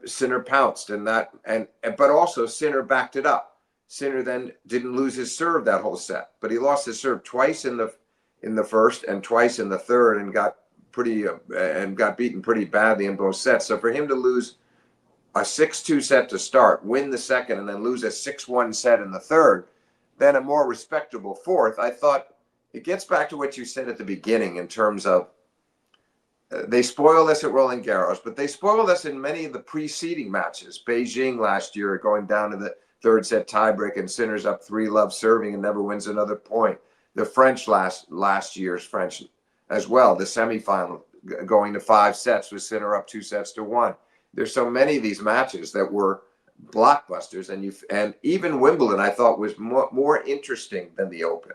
Sinner pounced but also Sinner backed it up. Sinner then didn't lose his serve that whole set, but he lost his serve twice in the first and twice in the third, and got beaten pretty badly in both sets. So for him to lose a 6-2 set to start, win the second, and then lose a 6-1 set in the third, then a more respectable fourth, I thought it gets back to what you said at the beginning in terms of they spoiled us at Roland Garros, but they spoiled us in many of the preceding matches. Beijing last year, going down to the third set tiebreak, and Sinner's up 3-love serving and never wins another point. The French last year's French as well, the semifinal going to 5 sets with Sinner up 2-1. There's so many of these matches that were blockbusters, and even Wimbledon I thought was more interesting than the Open.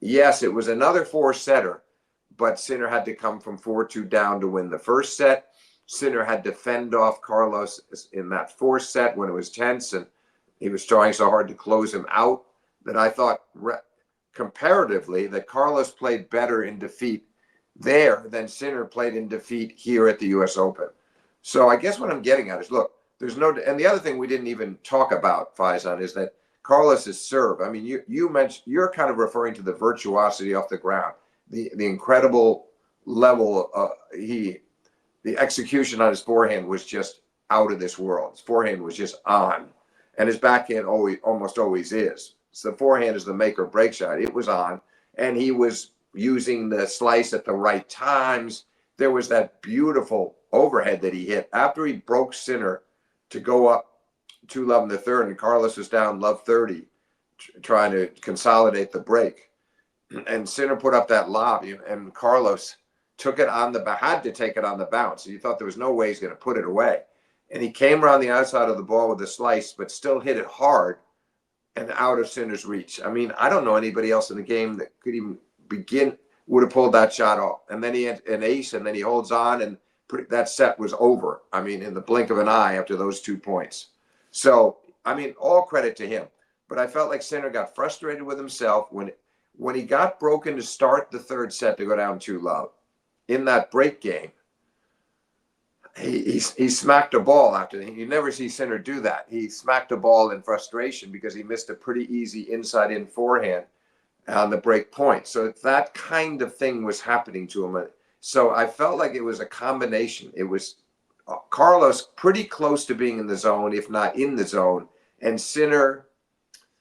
Yes, it was another 4-setter, but Sinner had to come from 4-2 down to win the first set. Sinner had to fend off Carlos in that fourth set when it was tense, and he was trying so hard to close him out that I thought comparatively that Carlos played better in defeat there than Sinner played in defeat here at the U.S. Open. So I guess what I'm getting at is, look, there's no, and the other thing we didn't even talk about, Faizan, is that Carlos's serve. I mean, you mentioned, you're kind of referring to the virtuosity off the ground, the incredible level. The execution on his forehand was just out of this world. His forehand was just on, and his backhand almost always is. So the forehand is the make or break shot. It was on, and he was using the slice at the right times. There was that beautiful overhead that he hit after he broke Sinner to go up 2-love in the third, and Carlos was down love 30, trying to consolidate the break. And Sinner put up that lob, and Carlos took it had to take it on the bounce. You thought there was no way he's going to put it away. And he came around the outside of the ball with a slice, but still hit it hard and out of Sinner's reach. I mean, I don't know anybody else in the game that could even would have pulled that shot off. And then he had an ace, and then he holds on, and that set was over. I mean, in the blink of an eye after those 2 points. So, I mean, all credit to him. But I felt like Sinner got frustrated with himself when he got broken to start the third set to go down 2-love. In that break game, he smacked a ball after that. You never see Sinner do that. He smacked a ball in frustration because he missed a pretty easy inside-in forehand on the break point. So that kind of thing was happening to him. So I felt like it was a combination. It was Carlos pretty close to being in the zone, if not in the zone, and Sinner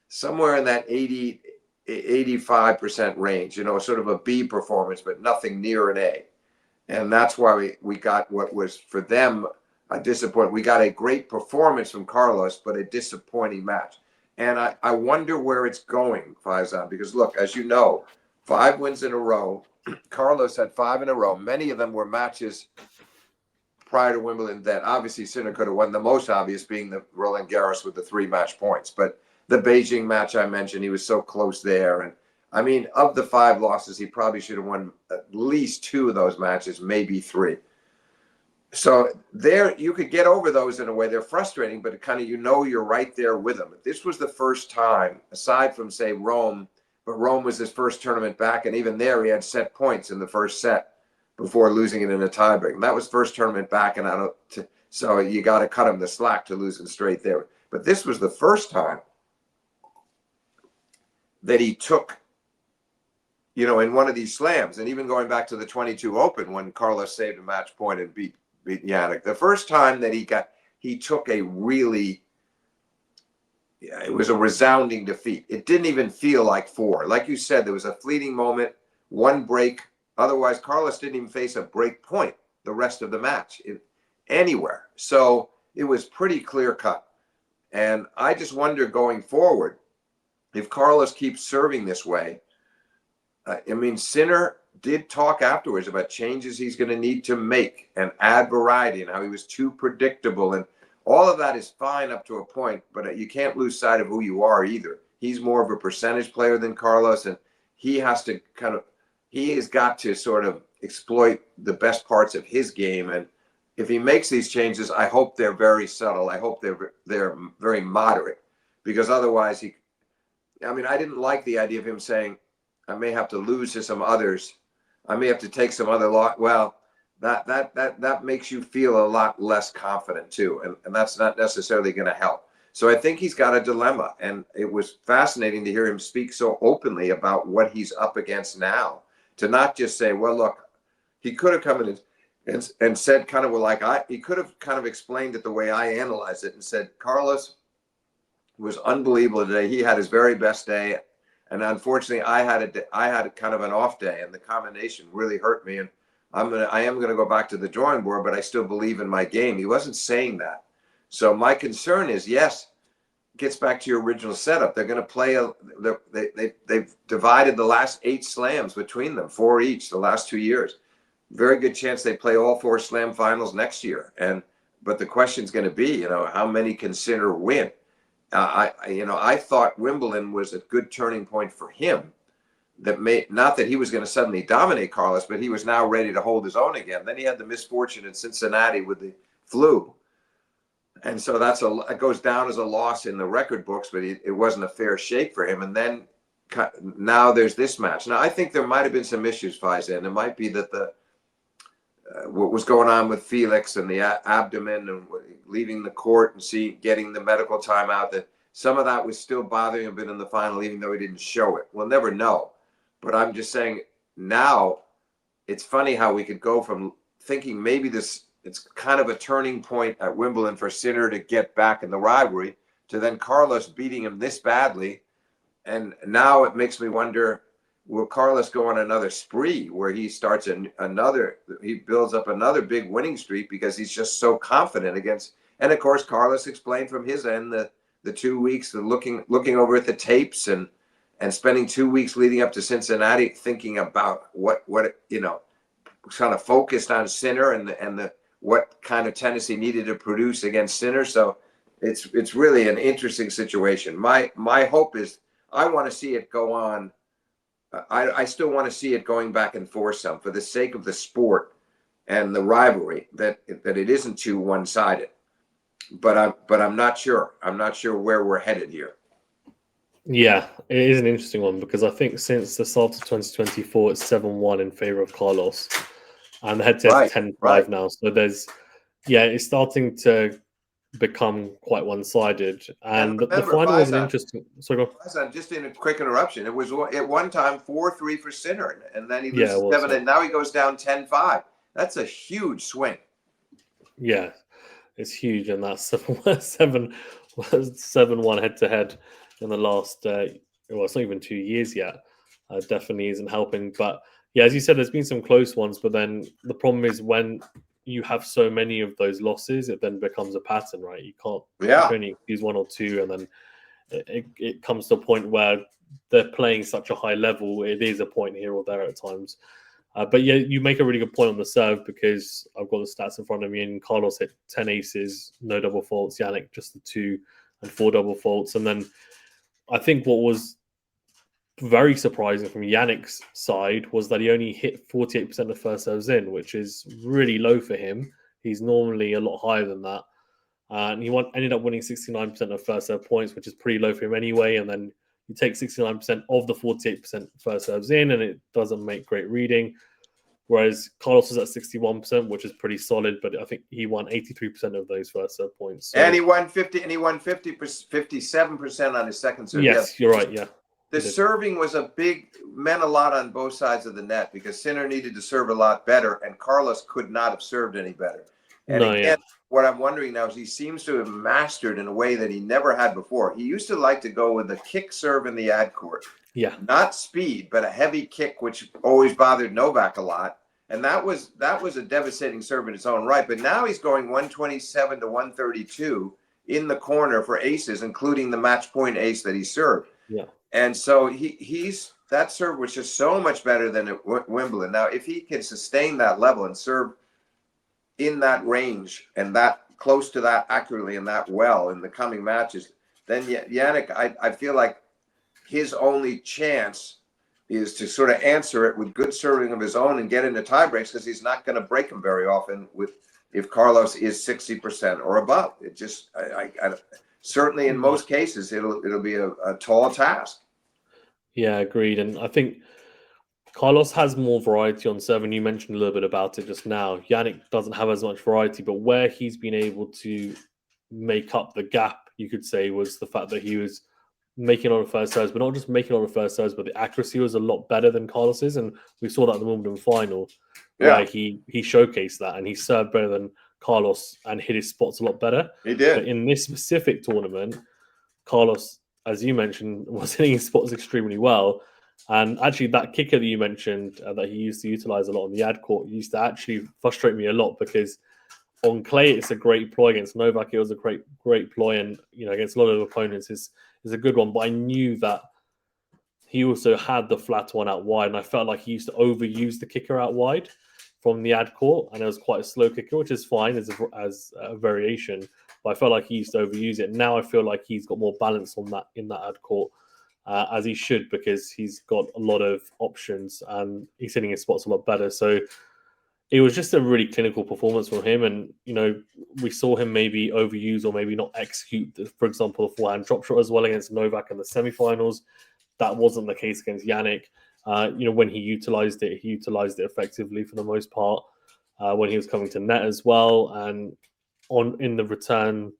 somewhere in that 85% range, sort of a B performance, but nothing near an A. And that's why we got what was for them a disappointment. We got a great performance from Carlos, but a disappointing match. And I wonder where it's going, Faizan, because look, as you know, 5 wins in a row. Carlos had 5 in a row. Many of them were matches prior to Wimbledon that obviously Sinner could have won, the most obvious being the Roland Garros with the 3 match points. But the Beijing match I mentioned, he was so close there. And I mean, of the 5 losses, he probably should have won at least 2 of those matches, maybe 3. So there, you could get over those in a way. They're frustrating, but kind of, you're right there with them. This was the first time, aside from, say, Rome, but Rome was his first tournament back, and even there he had set points in the first set before losing it in a tiebreak. And that was first tournament back, and so you got to cut him the slack to losing straight there. But this was the first time that he took, in one of these slams, and even going back to the 22 Open when Carlos saved a match point and beat Jannik. The first time that he took a really, it was a resounding defeat. It didn't even feel like 4. Like you said, there was a fleeting moment, one break. Otherwise, Carlos didn't even face a break point the rest of the match anywhere. So it was pretty clear cut. And I just wonder going forward, if Carlos keeps serving this way, I mean, Sinner did talk afterwards about changes he's going to need to make and add variety and how he was too predictable. And all of that is fine up to a point, but you can't lose sight of who you are either. He's more of a percentage player than Carlos, and he has got to sort of exploit the best parts of his game. And if he makes these changes, I hope they're very subtle. I hope they're very moderate, because otherwise I didn't like the idea of him saying, I may have to lose to some others. I may have to take some other lot. Well, that makes you feel a lot less confident too. And that's not necessarily going to help. So I think he's got a dilemma. And it was fascinating to hear him speak so openly about what he's up against now. To not just say, well, look, he could have come in and said kind of he could have kind of explained it the way I analyzed it and said, Carlos was unbelievable today. He had his very best day. And unfortunately, I had kind of an off day, and the combination really hurt me. And I am gonna go back to the drawing board, but I still believe in my game. He wasn't saying that. So my concern is, yes, gets back to your original setup. They're going to play they've divided the last 8 slams between them, 4 each the last 2 years. Very good chance they play all 4 slam finals next year. But the question's going to be, how many can Sinner win? I thought Wimbledon was a good turning point for him. Not that he was going to suddenly dominate Carlos, but he was now ready to hold his own again. Then he had the misfortune in Cincinnati with the flu. And so it goes down as a loss in the record books, but it wasn't a fair shake for him. And then now there's this match. Now, I think there might have been some issues, Faizan. It might be that what was going on with Felix and the abdomen and leaving the court and getting the medical time out, that some of that was still bothering him a bit in the final, even though he didn't show it. We'll never know. But I'm just saying now it's funny how we could go from thinking maybe it's kind of a turning point at Wimbledon for Sinner to get back in the rivalry, to then Carlos beating him this badly. And now it makes me wonder, will Carlos go on another spree where he starts he builds up another big winning streak because he's just so confident against. And of course, Carlos explained from his end the 2 weeks of looking over at the tapes and spending 2 weeks leading up to Cincinnati thinking about what kind of focused on Sinner and what kind of tennis he needed to produce against Sinner. So it's really an interesting situation. My hope is I want to see it go on. I still want to see it going back and forth some for the sake of the sport and the rivalry, that it isn't too one-sided. But I'm not sure. I'm not sure where we're headed here. Yeah, it is an interesting one because I think since the start of 2024, it's 7-1 in favor of Carlos, and the head-to-head 10-5 now. So it's starting to become quite one-sided. And remember, the final was an interesting. Sorry, just in a quick interruption, it was at one time 4-3 for Sinner, and then he loses 7, and now he goes down 10-5. That's a huge swing. Yeah, it's huge, and that's 7-1 head-to-head in the last. It's not even 2 years yet. Definitely isn't helping, but yeah, as you said, there's been some close ones, but then the problem is when you have so many of those losses, it then becomes a pattern, right? You can't only use 1 or 2, and then it comes to a point where they're playing such a high level. It is a point here or there at times. But yeah, you make a really good point on the serve because I've got the stats in front of me, and Carlos hit 10 aces, no double faults. Jannik just the 2 and 4 double faults. And then I think what was very surprising from Jannik's side was that he only hit 48% of first serves in, which is really low for him. He's normally a lot higher than that. And he ended up winning 69% of first serve points, which is pretty low for him anyway. And then you take 69% of the 48% first serves in, and it doesn't make great reading. Whereas Carlos was at 61%, which is pretty solid, but I think he won 83% of those first serve points. So. And he won 57% on his second serve. Yes, you're right. Yeah. The serving meant a lot on both sides of the net because Sinner needed to serve a lot better, and Carlos could not have served any better. And what I'm wondering now is he seems to have mastered in a way that he never had before. He used to like to go with a kick serve in the ad court. Yeah. Not speed, but a heavy kick, which always bothered Novak a lot. And that was a devastating serve in its own right. But now he's going 127 to 132 in the corner for aces, including the match point ace that he served. Yeah. And so that serve was just so much better than at Wimbledon. Now, if he can sustain that level and serve in that range and that close to that accurately and that well in the coming matches, then Jannik, I feel like his only chance is to sort of answer it with good serving of his own and get into tie breaks because he's not going to break him very often if Carlos is 60% or above. It just certainly in most cases it'll be a tall task. Yeah, agreed. And I think Carlos has more variety on serve, and you mentioned a little bit about it just now. Jannik doesn't have as much variety, but where he's been able to make up the gap, you could say, was the fact that he was making a lot of first serves, but not just making a lot of first serves, but the accuracy was a lot better than Carlos's, and we saw that in the Wimbledon final, where he showcased that, and he served better than Carlos and hit his spots a lot better. He did. But in this specific tournament, Carlos, as you mentioned, was hitting his spots extremely well, And actually, that kicker that you mentioned that he used to utilize a lot on the ad court used to actually frustrate me a lot, because on clay it's a great ploy. Against Novak it was a great ploy, and against a lot of opponents is a good one. But I knew that he also had the flat one out wide, and I felt like he used to overuse the kicker out wide from the ad court, and it was quite a slow kicker, which is fine as a variation. But I felt like he used to overuse it. Now I feel like he's got more balance on that in that ad court, as he should, because he's got a lot of options and he's hitting his spots a lot better. So it was just a really clinical performance from him, and we saw him maybe overuse or maybe not execute, for example, the forehand drop shot as well against Novak in the semifinals. That wasn't the case against Jannik. When he utilized it effectively for the most part. When he was coming to net as well, and in the return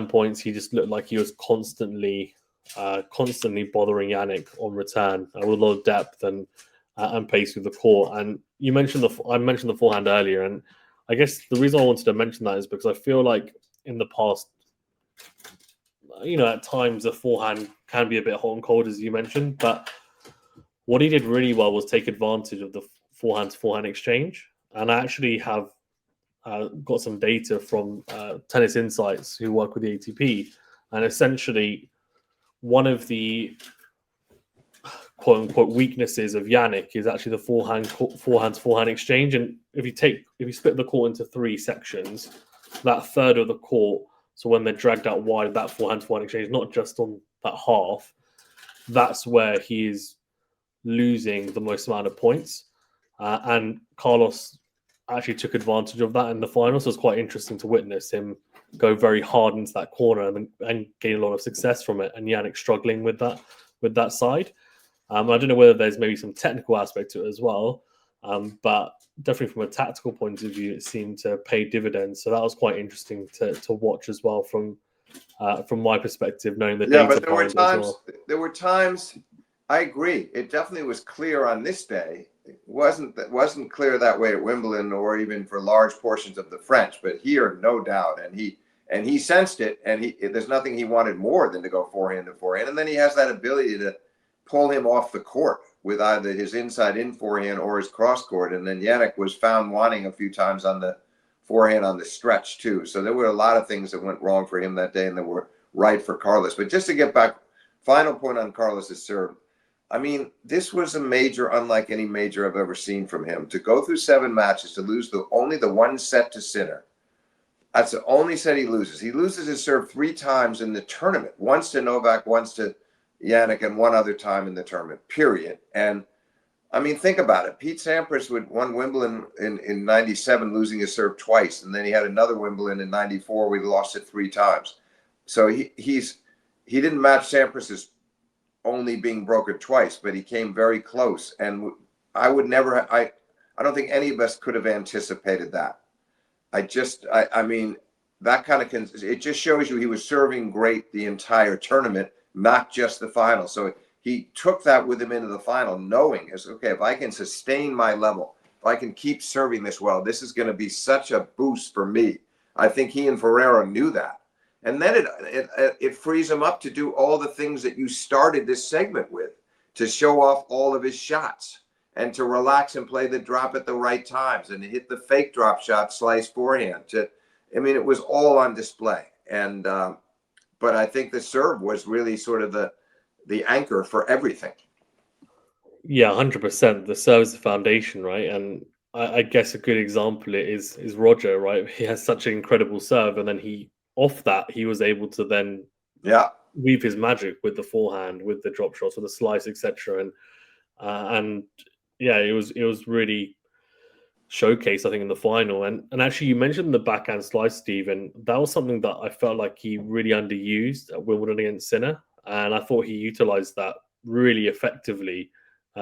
points, he just looked like he was constantly bothering Jannik on return with a lot of depth and pace through the court. And I mentioned the forehand earlier, and I guess the reason I wanted to mention that is because I feel like in the past, at times the forehand can be a bit hot and cold, as you mentioned, but what he did really well was take advantage of the forehand exchange. And I actually have got some data from Tennis Insights, who work with the ATP, and essentially one of the quote unquote weaknesses of Jannik is actually the forehand exchange. And if you split the court into three sections, that third of the court, so when they're dragged out wide, that forehand exchange, not just on that half, that's where he is losing the most amount of points. And Carlos actually took advantage of that in the final. So it's quite interesting to witness him go very hard into that corner and gain a lot of success from it. And Jannik struggling with that side. I don't know whether there's maybe some technical aspect to it as well, but definitely from a tactical point of view, it seemed to pay dividends. So that was quite interesting to watch as well from my perspective, knowing the data. But there were times. I agree. It definitely was clear on this day. It wasn't clear that way at Wimbledon or even for large portions of the French, but here, no doubt. And he sensed it, and there's nothing he wanted more than to go forehand to forehand. And then he has that ability to pull him off the court with either his inside in forehand or his cross court. And then Jannik was found wanting a few times on the forehand on the stretch too. So there were a lot of things that went wrong for him that day and that were right for Carlos. But just to get back, final point on Carlos's serve. I mean, this was a major unlike any major I've ever seen from him. To go through 7 matches, to lose only the one set to Sinner. That's the only set he loses. He loses his serve 3 times in the tournament. Once to Novak, once to Jannik, and one other time in the tournament, period. And, I mean, think about it. Pete Sampras won Wimbledon in 97, losing his serve twice. And then he had another Wimbledon in 94 where he lost it 3 times. So he didn't match Sampras's only being broken twice, but he came very close. And I don't think any of us could have anticipated that. I mean, that kind of, it just shows you he was serving great the entire tournament, not just the final. So he took that with him into the final, knowing okay, if I can sustain my level, if I can keep serving this well, this is going to be such a boost for me. I think he and Ferrero knew that. And then it frees him up to do all the things that you started this segment with, to show off all of his shots and to relax and play the drop at the right times and to hit the fake drop shot, slice forehand. It was all on display. And but I think the serve was really sort of the anchor for everything. Yeah, 100%. The serve is the foundation, right? And I guess a good example is Roger, right? He has such an incredible serve, and then off that, he was able to then weave his magic with the forehand, with the drop shots, with the slice, etc. And it was really showcased, I think, in the final. And actually, you mentioned the backhand slice, Steve, and that was something that I felt like he really underused at Wimbledon against Sinner, and I thought he utilized that really effectively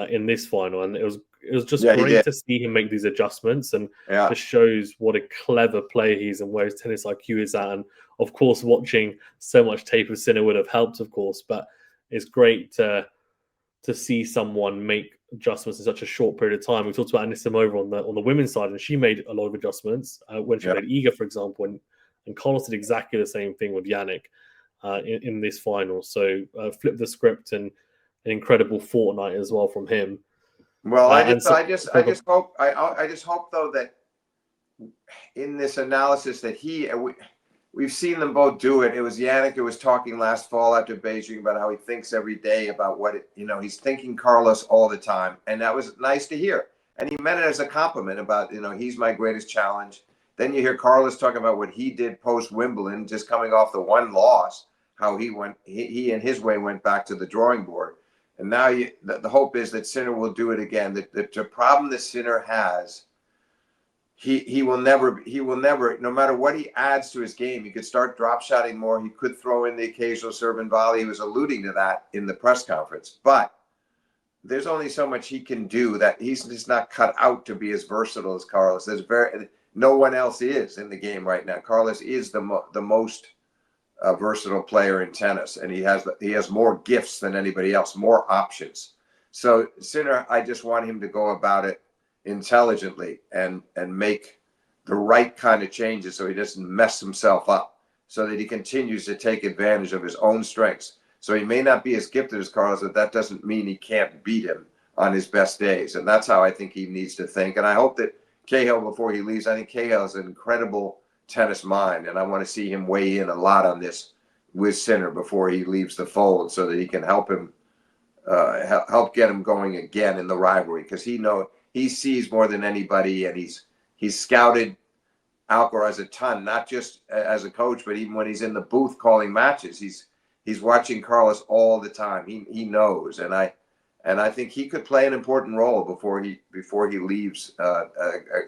in this final. And it was just great to see him make these adjustments, and just shows what a clever player he is and where his tennis IQ is at. And of course, watching so much tape of Sinner would have helped, of course, but it's great to see someone make adjustments in such a short period of time. We talked about Anisimova on the women's side, and she made a lot of adjustments when she played Iga, for example, and Carlos did exactly the same thing with Jannik in this final. So flip the script, and an incredible fortnight as well from him. Well, I And just hope though that in this analysis that we've seen them both do it. It was Jannik who was talking last fall after Beijing about how he thinks every day about he's thinking Carlos all the time. And that was nice to hear. And he meant it as a compliment about, he's my greatest challenge. Then you hear Carlos talking about what he did post Wimbledon, just coming off the one loss, how he in his way went back to the drawing board. And now the hope is that Sinner will do it again. The problem that Sinner has, he will never, no matter what he adds to his game, he could start drop shotting more. He could throw in the occasional serve and volley. He was alluding to that in the press conference. But there's only so much he can do, that he's just not cut out to be as versatile as Carlos. No one else is in the game right now. Carlos is the most versatile player in tennis, and he has more gifts than anybody else, more options. So Sinner, I just want him to go about it intelligently and make the right kind of changes so he doesn't mess himself up, so that he continues to take advantage of his own strengths. So he may not be as gifted as Carlos, but that doesn't mean he can't beat him on his best days. And that's how I think he needs to think. And I hope that Cahill, before he leaves, I think Cahill is an incredible tennis mind, and I want to see him weigh in a lot on this with Sinner before he leaves the fold, so that he can help him help get him going again in the rivalry, because he sees more than anybody, and he's scouted Alcaraz a ton, not just as a coach, but even when he's in the booth calling matches, he's watching Carlos all the time. He knows, and I think he could play an important role before he leaves,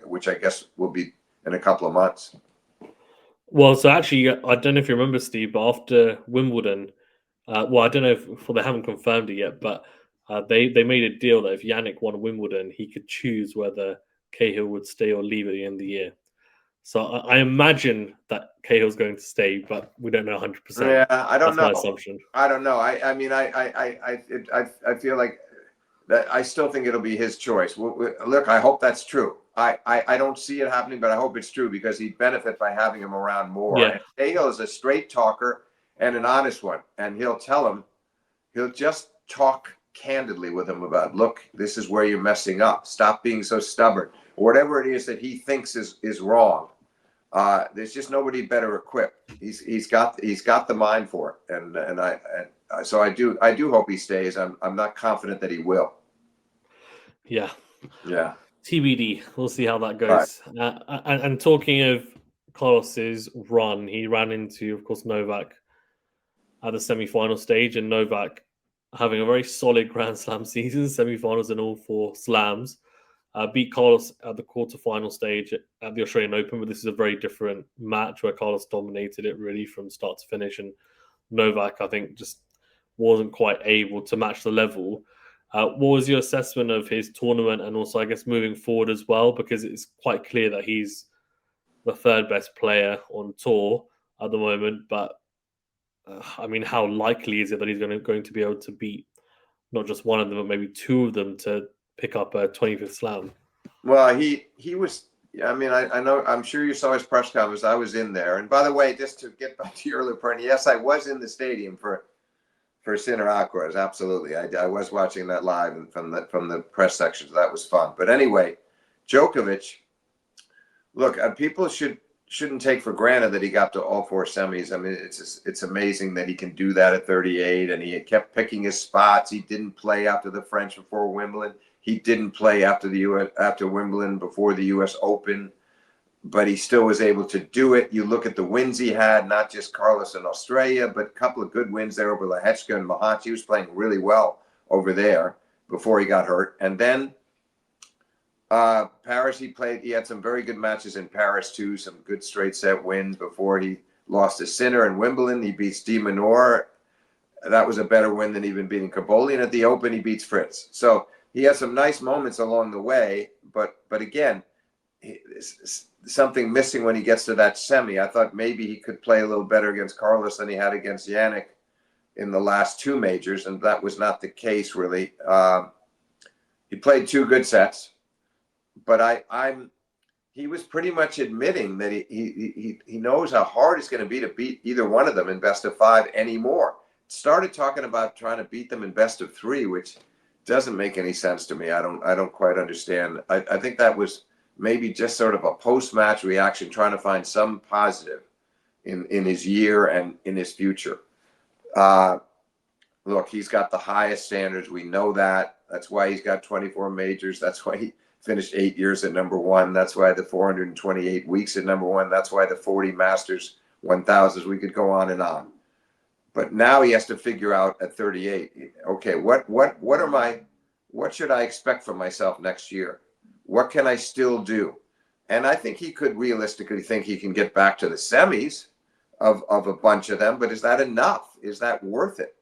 which I guess will be in a couple of months. Well, so actually, I don't know if you remember, Steve, but after Wimbledon, well, I don't know if they haven't confirmed it yet, but they made a deal that if Jannik won Wimbledon, he could choose whether Cahill would stay or leave at the end of the year. So I imagine that Cahill's going to stay, but we don't know 100%. Yeah, I don't know. That's my assumption. I don't know. I mean, I feel like that. I still think it'll be his choice. Look, I hope that's true. I don't see it happening, but I hope it's true, because he'd benefit by having him around more. Yeah. And Cahill is a straight talker and an honest one, and he'll just talk candidly with him about, look, this is where you're messing up. Stop being so stubborn. Whatever it is that he thinks is wrong. There's just nobody better equipped. He's got the mind for it, so I do hope he stays. I'm not confident that he will. Yeah. TBD. We'll see how that goes. Right. And talking of Carlos's run, he ran into, of course, Novak at the semi-final stage, and Novak having a very solid Grand Slam season, semi-finals in all 4 slams. Beat Carlos at the quarterfinal stage at the Australian Open, but this is a very different match where Carlos dominated it really from start to finish, and Novak, I think, just wasn't quite able to match the level. What was your assessment of his tournament, and also, I guess, moving forward as well? Because it's quite clear that he's the 3rd best player on tour at the moment, but I mean, how likely is it that he's going to be able to beat not just one of them, but maybe 2 of them to pick up a 25th slam? Well, he was. I mean, I know. I'm sure you saw his press conference. I was in there. And by the way, just to get back to your earlier point, yes, I was in the stadium for Sinner Alcaraz. Absolutely, I was watching that live and from the press section. So that was fun. But anyway, Djokovic. Look, people shouldn't take for granted that he got to all 4 semis. I mean, it's amazing that he can do that at 38, and he kept picking his spots. He didn't play after the French before Wimbledon. He didn't play after Wimbledon before the U.S. Open, but he still was able to do it. You look at the wins he had, not just Carlos in Australia, but a couple of good wins there over Lehechka and Mahat. He was playing really well over there before he got hurt. And then Paris, he had some very good matches in Paris too, some good straight set wins before he lost to Sinner. In Wimbledon, he beats de Minaur. That was a better win than even beating Caboli. And at the Open, he beats Fritz. So he had some nice moments along the way, but again, something missing when he gets to that semi. I thought maybe he could play a little better against Carlos than he had against Jannik in the last 2 majors, and that was not the case really. He played 2 good sets, but he was pretty much admitting that he knows how hard it's going to be to beat either one of them in best of 5 anymore. started talking about trying to beat them in best of 3, which doesn't make any sense to me. I don't quite understand. I think that was maybe just sort of a post-match reaction, trying to find some positive in his year and in his future. Look, he's got the highest standards. We know that. That's why he's got 24 majors. That's why he finished 8 years at number 1. That's why the 428 weeks at number 1. That's why the 40 Masters 1000s. We could go on and on. But now he has to figure out at 38. Okay, what should I expect from myself next year? What can I still do? And I think he could realistically think he can get back to the semis of a bunch of them. But is that enough? Is that worth it?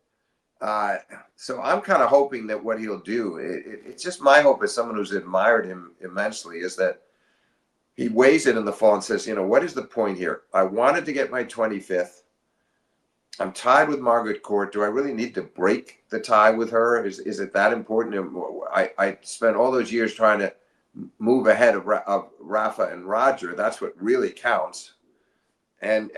So I'm kind of hoping that what he'll do, it's just my hope as someone who's admired him immensely, is that he weighs it in the fall and says, what is the point here? I wanted to get my 25th. I'm tied with Margaret Court. Do I really need to break the tie with her? Is it that important? I spent all those years trying to move ahead of Rafa and Roger. That's what really counts. And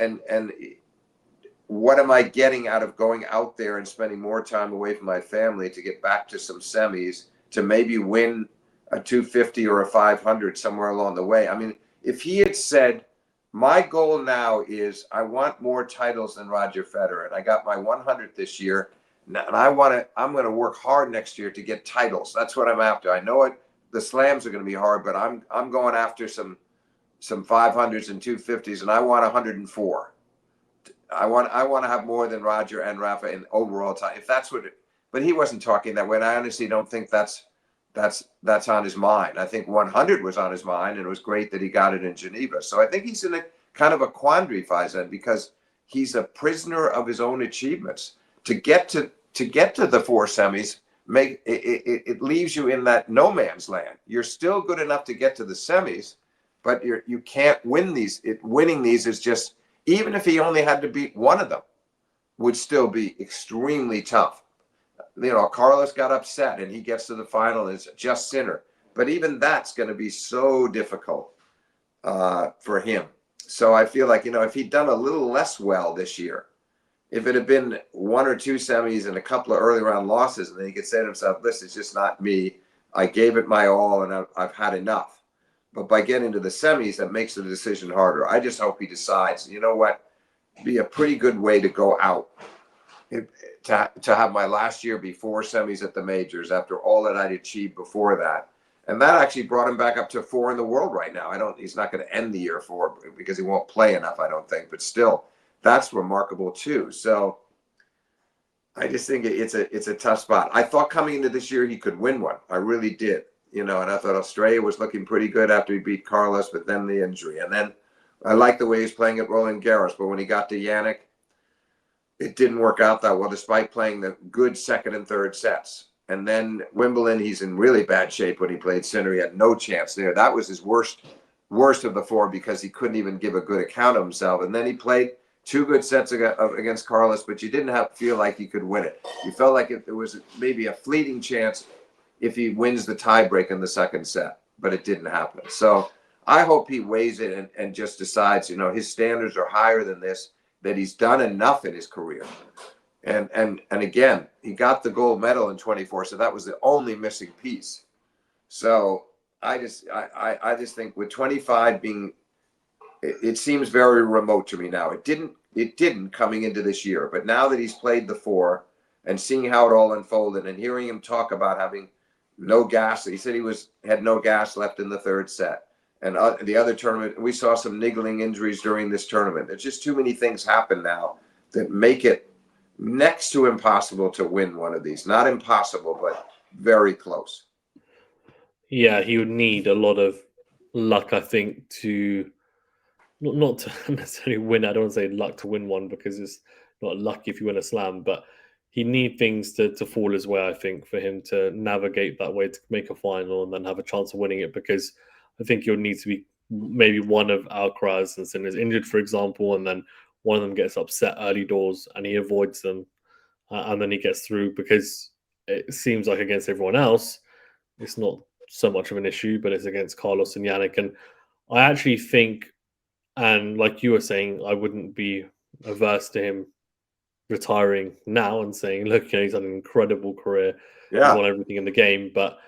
what am I getting out of going out there and spending more time away from my family to get back to some semis, to maybe win a 250 or a 500 somewhere along the way? I mean, if he had said, my goal now is I want more titles than Roger Federer, and I got my 100th this year, and I'm going to work hard next year to get titles. That's what I'm after. I know the slams are going to be hard, but I'm going after some 500s and 250s, and I want 104. I want to have more than Roger and Rafa in overall time. If that's what but he wasn't talking that way. And I honestly don't think that's on his mind. I think 100 was on his mind, and it was great that he got it in Geneva. So I think he's in a kind of a quandary, Faizan, because he's a prisoner of his own achievements. To get to the 4 semis, it leaves you in that no man's land. You're still good enough to get to the semis, but you can't win these. Winning these is just, even if he only had to beat one of them, would still be extremely tough. Carlos got upset and he gets to the final and it's just Sinner. But even that's going to be so difficult for him. So I feel like, if he'd done a little less well this year, if it had been 1 or 2 semis and a couple of early round losses, and then he could say to himself, listen, it's just not me. I gave it my all and I've had enough. But by getting to the semis, that makes the decision harder. I just hope he decides, you know what, be a pretty good way to go out. To have my last year be 4 semis at the majors after all that I'd achieved before that. And that actually brought him back up to 4 in the world right now. He's not going to end the year 4 because he won't play enough, I don't think. But still, that's remarkable too. So I just think it's a tough spot. I thought coming into this year he could win one. I really did. And I thought Australia was looking pretty good after he beat Carlos, but then the injury. And then I liked the way he's playing at Roland Garros. But when he got to Jannik, it didn't work out that well, despite playing the good second and third sets. And then Wimbledon, he's in really bad shape when he played Sinner. He had no chance there. That was his worst of the 4 because he couldn't even give a good account of himself. And then he played 2 good sets against Carlos, but you didn't feel like he could win it. You felt like if there was maybe a fleeting chance if he wins the tiebreak in the second set, but it didn't happen. So I hope he weighs it and just decides, his standards are higher than this, that he's done enough in his career. And again, he got the gold medal in 24, so that was the only missing piece. So I just think with 25 being, it seems very remote to me now. It didn't coming into this year, but now that he's played the 4 and seeing how it all unfolded and hearing him talk about having no gas, he said he had no gas left in the third set. And the other tournament, we saw some niggling injuries during this tournament. There's just too many things happen now that make it next to impossible to win one of these. Not impossible, but very close. Yeah, he would need a lot of luck, I think, to not to necessarily win. I don't want to say luck to win one because it's not lucky if you win a slam, but he need things to fall his way, I think, for him to navigate that way to make a final and then have a chance of winning it, because I think you'll need to be maybe one of Alcaraz and Sinner is injured, for example, and then one of them gets upset early doors and he avoids them and then he gets through, because it seems like against everyone else, it's not so much of an issue, but it's against Carlos and Jannik. And I actually think, and like you were saying, I wouldn't be averse to him retiring now and saying, look, he's had an incredible career. He's Yeah. won everything in the game. But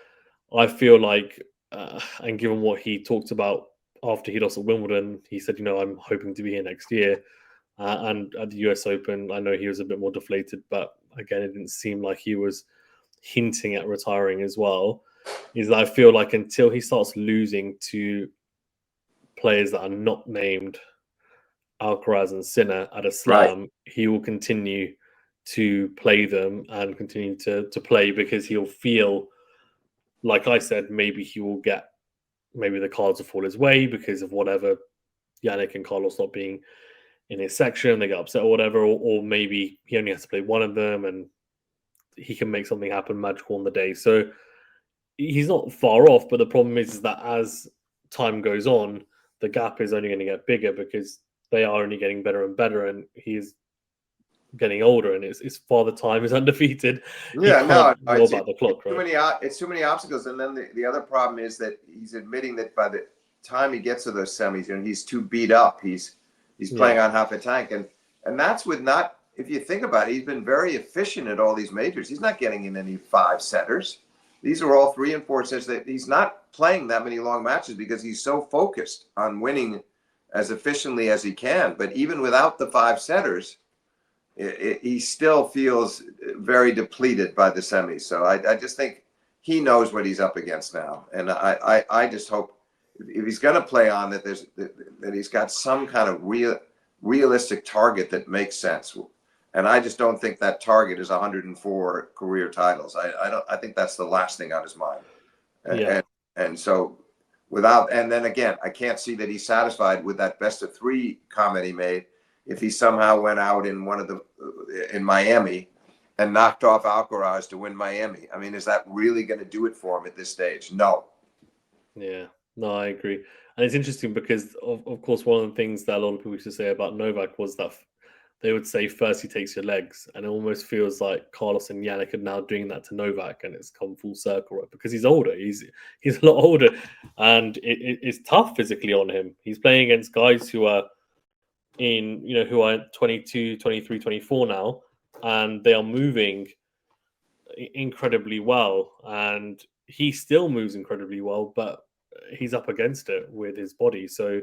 I feel like, and given what he talked about after he lost at Wimbledon, he said, I'm hoping to be here next year. And at the US Open, I know he was a bit more deflated, but again, it didn't seem like he was hinting at retiring as well. Is that I feel like until he starts losing to players that are not named Alcaraz and Sinner at a slam, he will continue to play them and continue to play because he'll feel, like I said, maybe the cards will fall his way because of whatever, Jannik and Carlos not being in his section, they get upset or whatever, or maybe he only has to play one of them and he can make something happen magical on the day. So he's not far off, but the problem is that as time goes on, the gap is only going to get bigger because they are only getting better and better, and he's getting older, and his father time is undefeated. Yeah, no, it's about the clock, right? It's too many obstacles, and then the other problem is that he's admitting that by the time he gets to those semis, he's too beat up. He's playing on half a tank, and that's with not. If you think about it, he's been very efficient at all these majors. He's not getting in any 5-setters. These are all 3 and 4 sets. That he's not playing that many long matches because he's so focused on winning as efficiently as he can. But even without the 5-setters, he still feels very depleted by the semis. So I just think he knows what he's up against now, and I just hope if he's going to play on that he's got some kind of realistic target that makes sense. And I just don't think that target is 104 career titles. I think that's the last thing on his mind. And so and then again, I can't see that he's satisfied with that best of 3 comment he made. If he somehow went out in in Miami and knocked off Alcaraz to win Miami, I mean, is that really going to do it for him at this stage? No. Yeah, no, I agree. And it's interesting because, of course, one of the things that a lot of people used to say about Novak was that they would say first he takes your legs, and it almost feels like Carlos and Jannik are now doing that to Novak, and it's come full circle, right? Because he's older, he's a lot older, and it's tough physically on him. He's playing against guys who are who are 22, 23, 24 now, and they are moving incredibly well, and he still moves incredibly well, but he's up against it with his body. So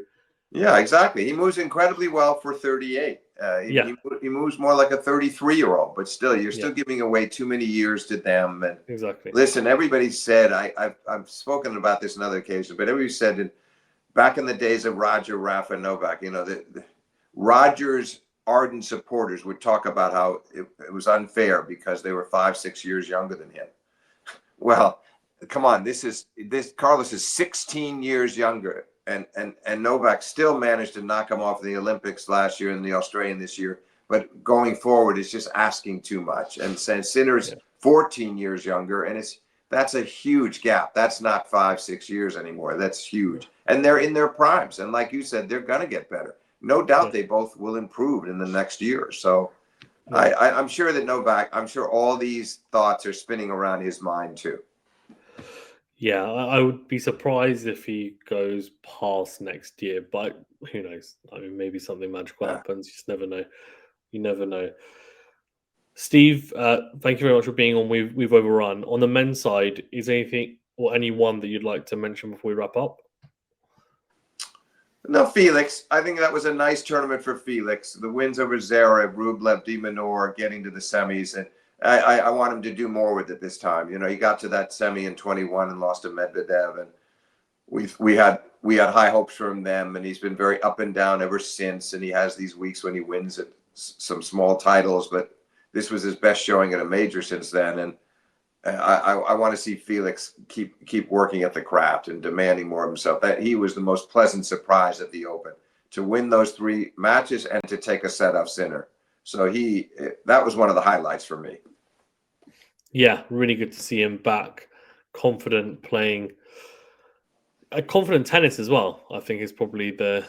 yeah, exactly. He moves incredibly well for 38. He moves more like a 33-year-old, but still, you're still giving away too many years to them. And exactly. Listen, everybody said, I've spoken about this on other occasions, but everybody said that back in the days of Roger, Rafa, Novak, Roger's ardent supporters would talk about how it was unfair because they were 5-6 years younger than him. Well, come on, Carlos is 16 years younger. And Novak still managed to knock him off in the Olympics last year and the Australian this year. But going forward, it's just asking too much. And Sinner's 14 years younger, and that's a huge gap. That's not 5-6 years anymore. That's huge. And they're in their primes. And like you said, they're going to get better. No doubt they both will improve in the next year. So I'm sure that Novak, I'm sure all these thoughts are spinning around his mind too. Yeah, I would be surprised if he goes past next year, but who knows? I mean, maybe something magical happens. You just never know. You never know. Steve, thank you very much for being on. We've overrun. On the men's side, is anything or anyone that you'd like to mention before we wrap up? No, Felix. I think that was a nice tournament for Felix. The wins over Zverev, Rublev, De Minaur, getting to the semis, and I want him to do more with it this time. He got to that semi in 21 and lost to Medvedev, and we had high hopes from them, and he's been very up and down ever since. And he has these weeks when he wins at some small titles, but this was his best showing at a major since then. And I want to see Felix keep working at the craft and demanding more of himself. That he was the most pleasant surprise at the Open to win those 3 matches and to take a set off Sinner. So that was one of the highlights for me. Yeah, really good to see him back, confident, playing a confident tennis as well. I think is probably the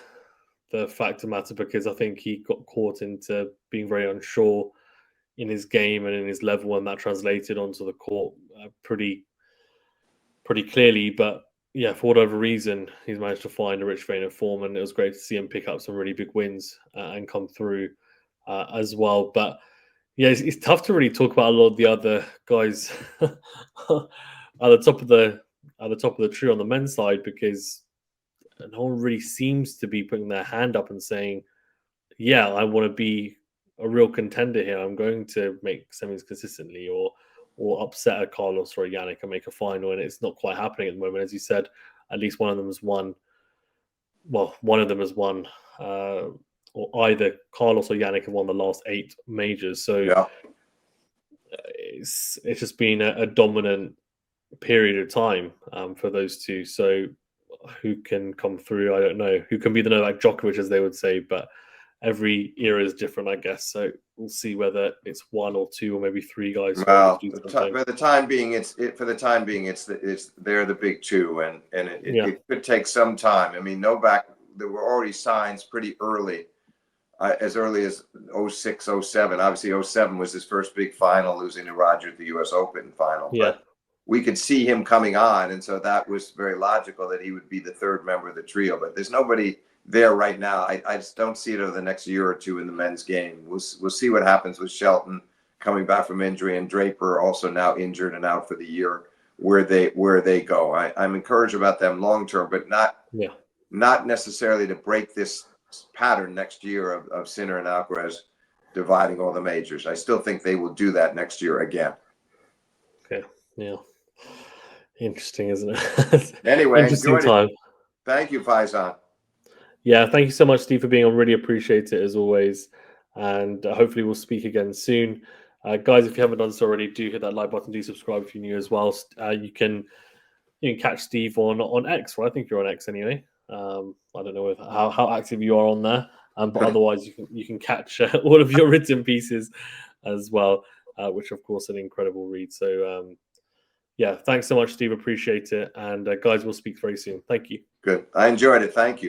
fact of matter, because I think he got caught into being very unsure in his game and in his level, and that translated onto the court pretty clearly. But yeah, for whatever reason, he's managed to find a rich vein of form, and it was great to see him pick up some really big wins and come through as well. But Yeah, it's tough to really talk about a lot of the other guys at the top of the tree on the men's side, because no one really seems to be putting their hand up and saying, "Yeah, I want to be a real contender here. I'm going to make semis consistently, or upset a Carlos or a Jannik and make a final." And it's not quite happening at the moment, as you said. At least one of them has won. Well, one of them has won. Or either Carlos or Jannik have won the last 8 majors. So Yeah. it's just been a dominant period of time for those two. So who can come through? I don't know. Who can be the Novak Djokovic, as they would say, but every era is different, I guess. So we'll see whether it's 1 or 2 or maybe 3 guys who are able Well, to do something. for the time being, they're the big two, and it could take some time. I mean, Novak, there were already signs pretty early. As early as 06, 07. Obviously, 07 was his first big final, losing to Roger at the U.S. Open final. Yeah. But we could see him coming on, and so that was very logical that he would be the third member of the trio. But there's nobody there right now. I just don't see it over the next year or two in the men's game. We'll see what happens with Shelton coming back from injury, and Draper also now injured and out for the year, where they go. I'm encouraged about them long term, but not necessarily to break this pattern next year of Sinner and Alcaraz dividing all the majors. I still think they will do that next year again. Okay. Yeah. Interesting, isn't it? Anyway, interesting time. Thank you, Faizan. Yeah, thank you so much, Steve, for being on. Really appreciate it as always. And hopefully we'll speak again soon. Guys, if you haven't done so already, do hit that like button. Do subscribe if you're new as well. You can catch Steve on X, right? I think you're on X anyway. I don't know how active you are on there, but otherwise you can catch all of your written pieces as well, which of course an incredible read. So yeah, thanks so much, Steve. Appreciate it, and guys, we'll speak very soon. Thank you. Good. I enjoyed it. Thank you.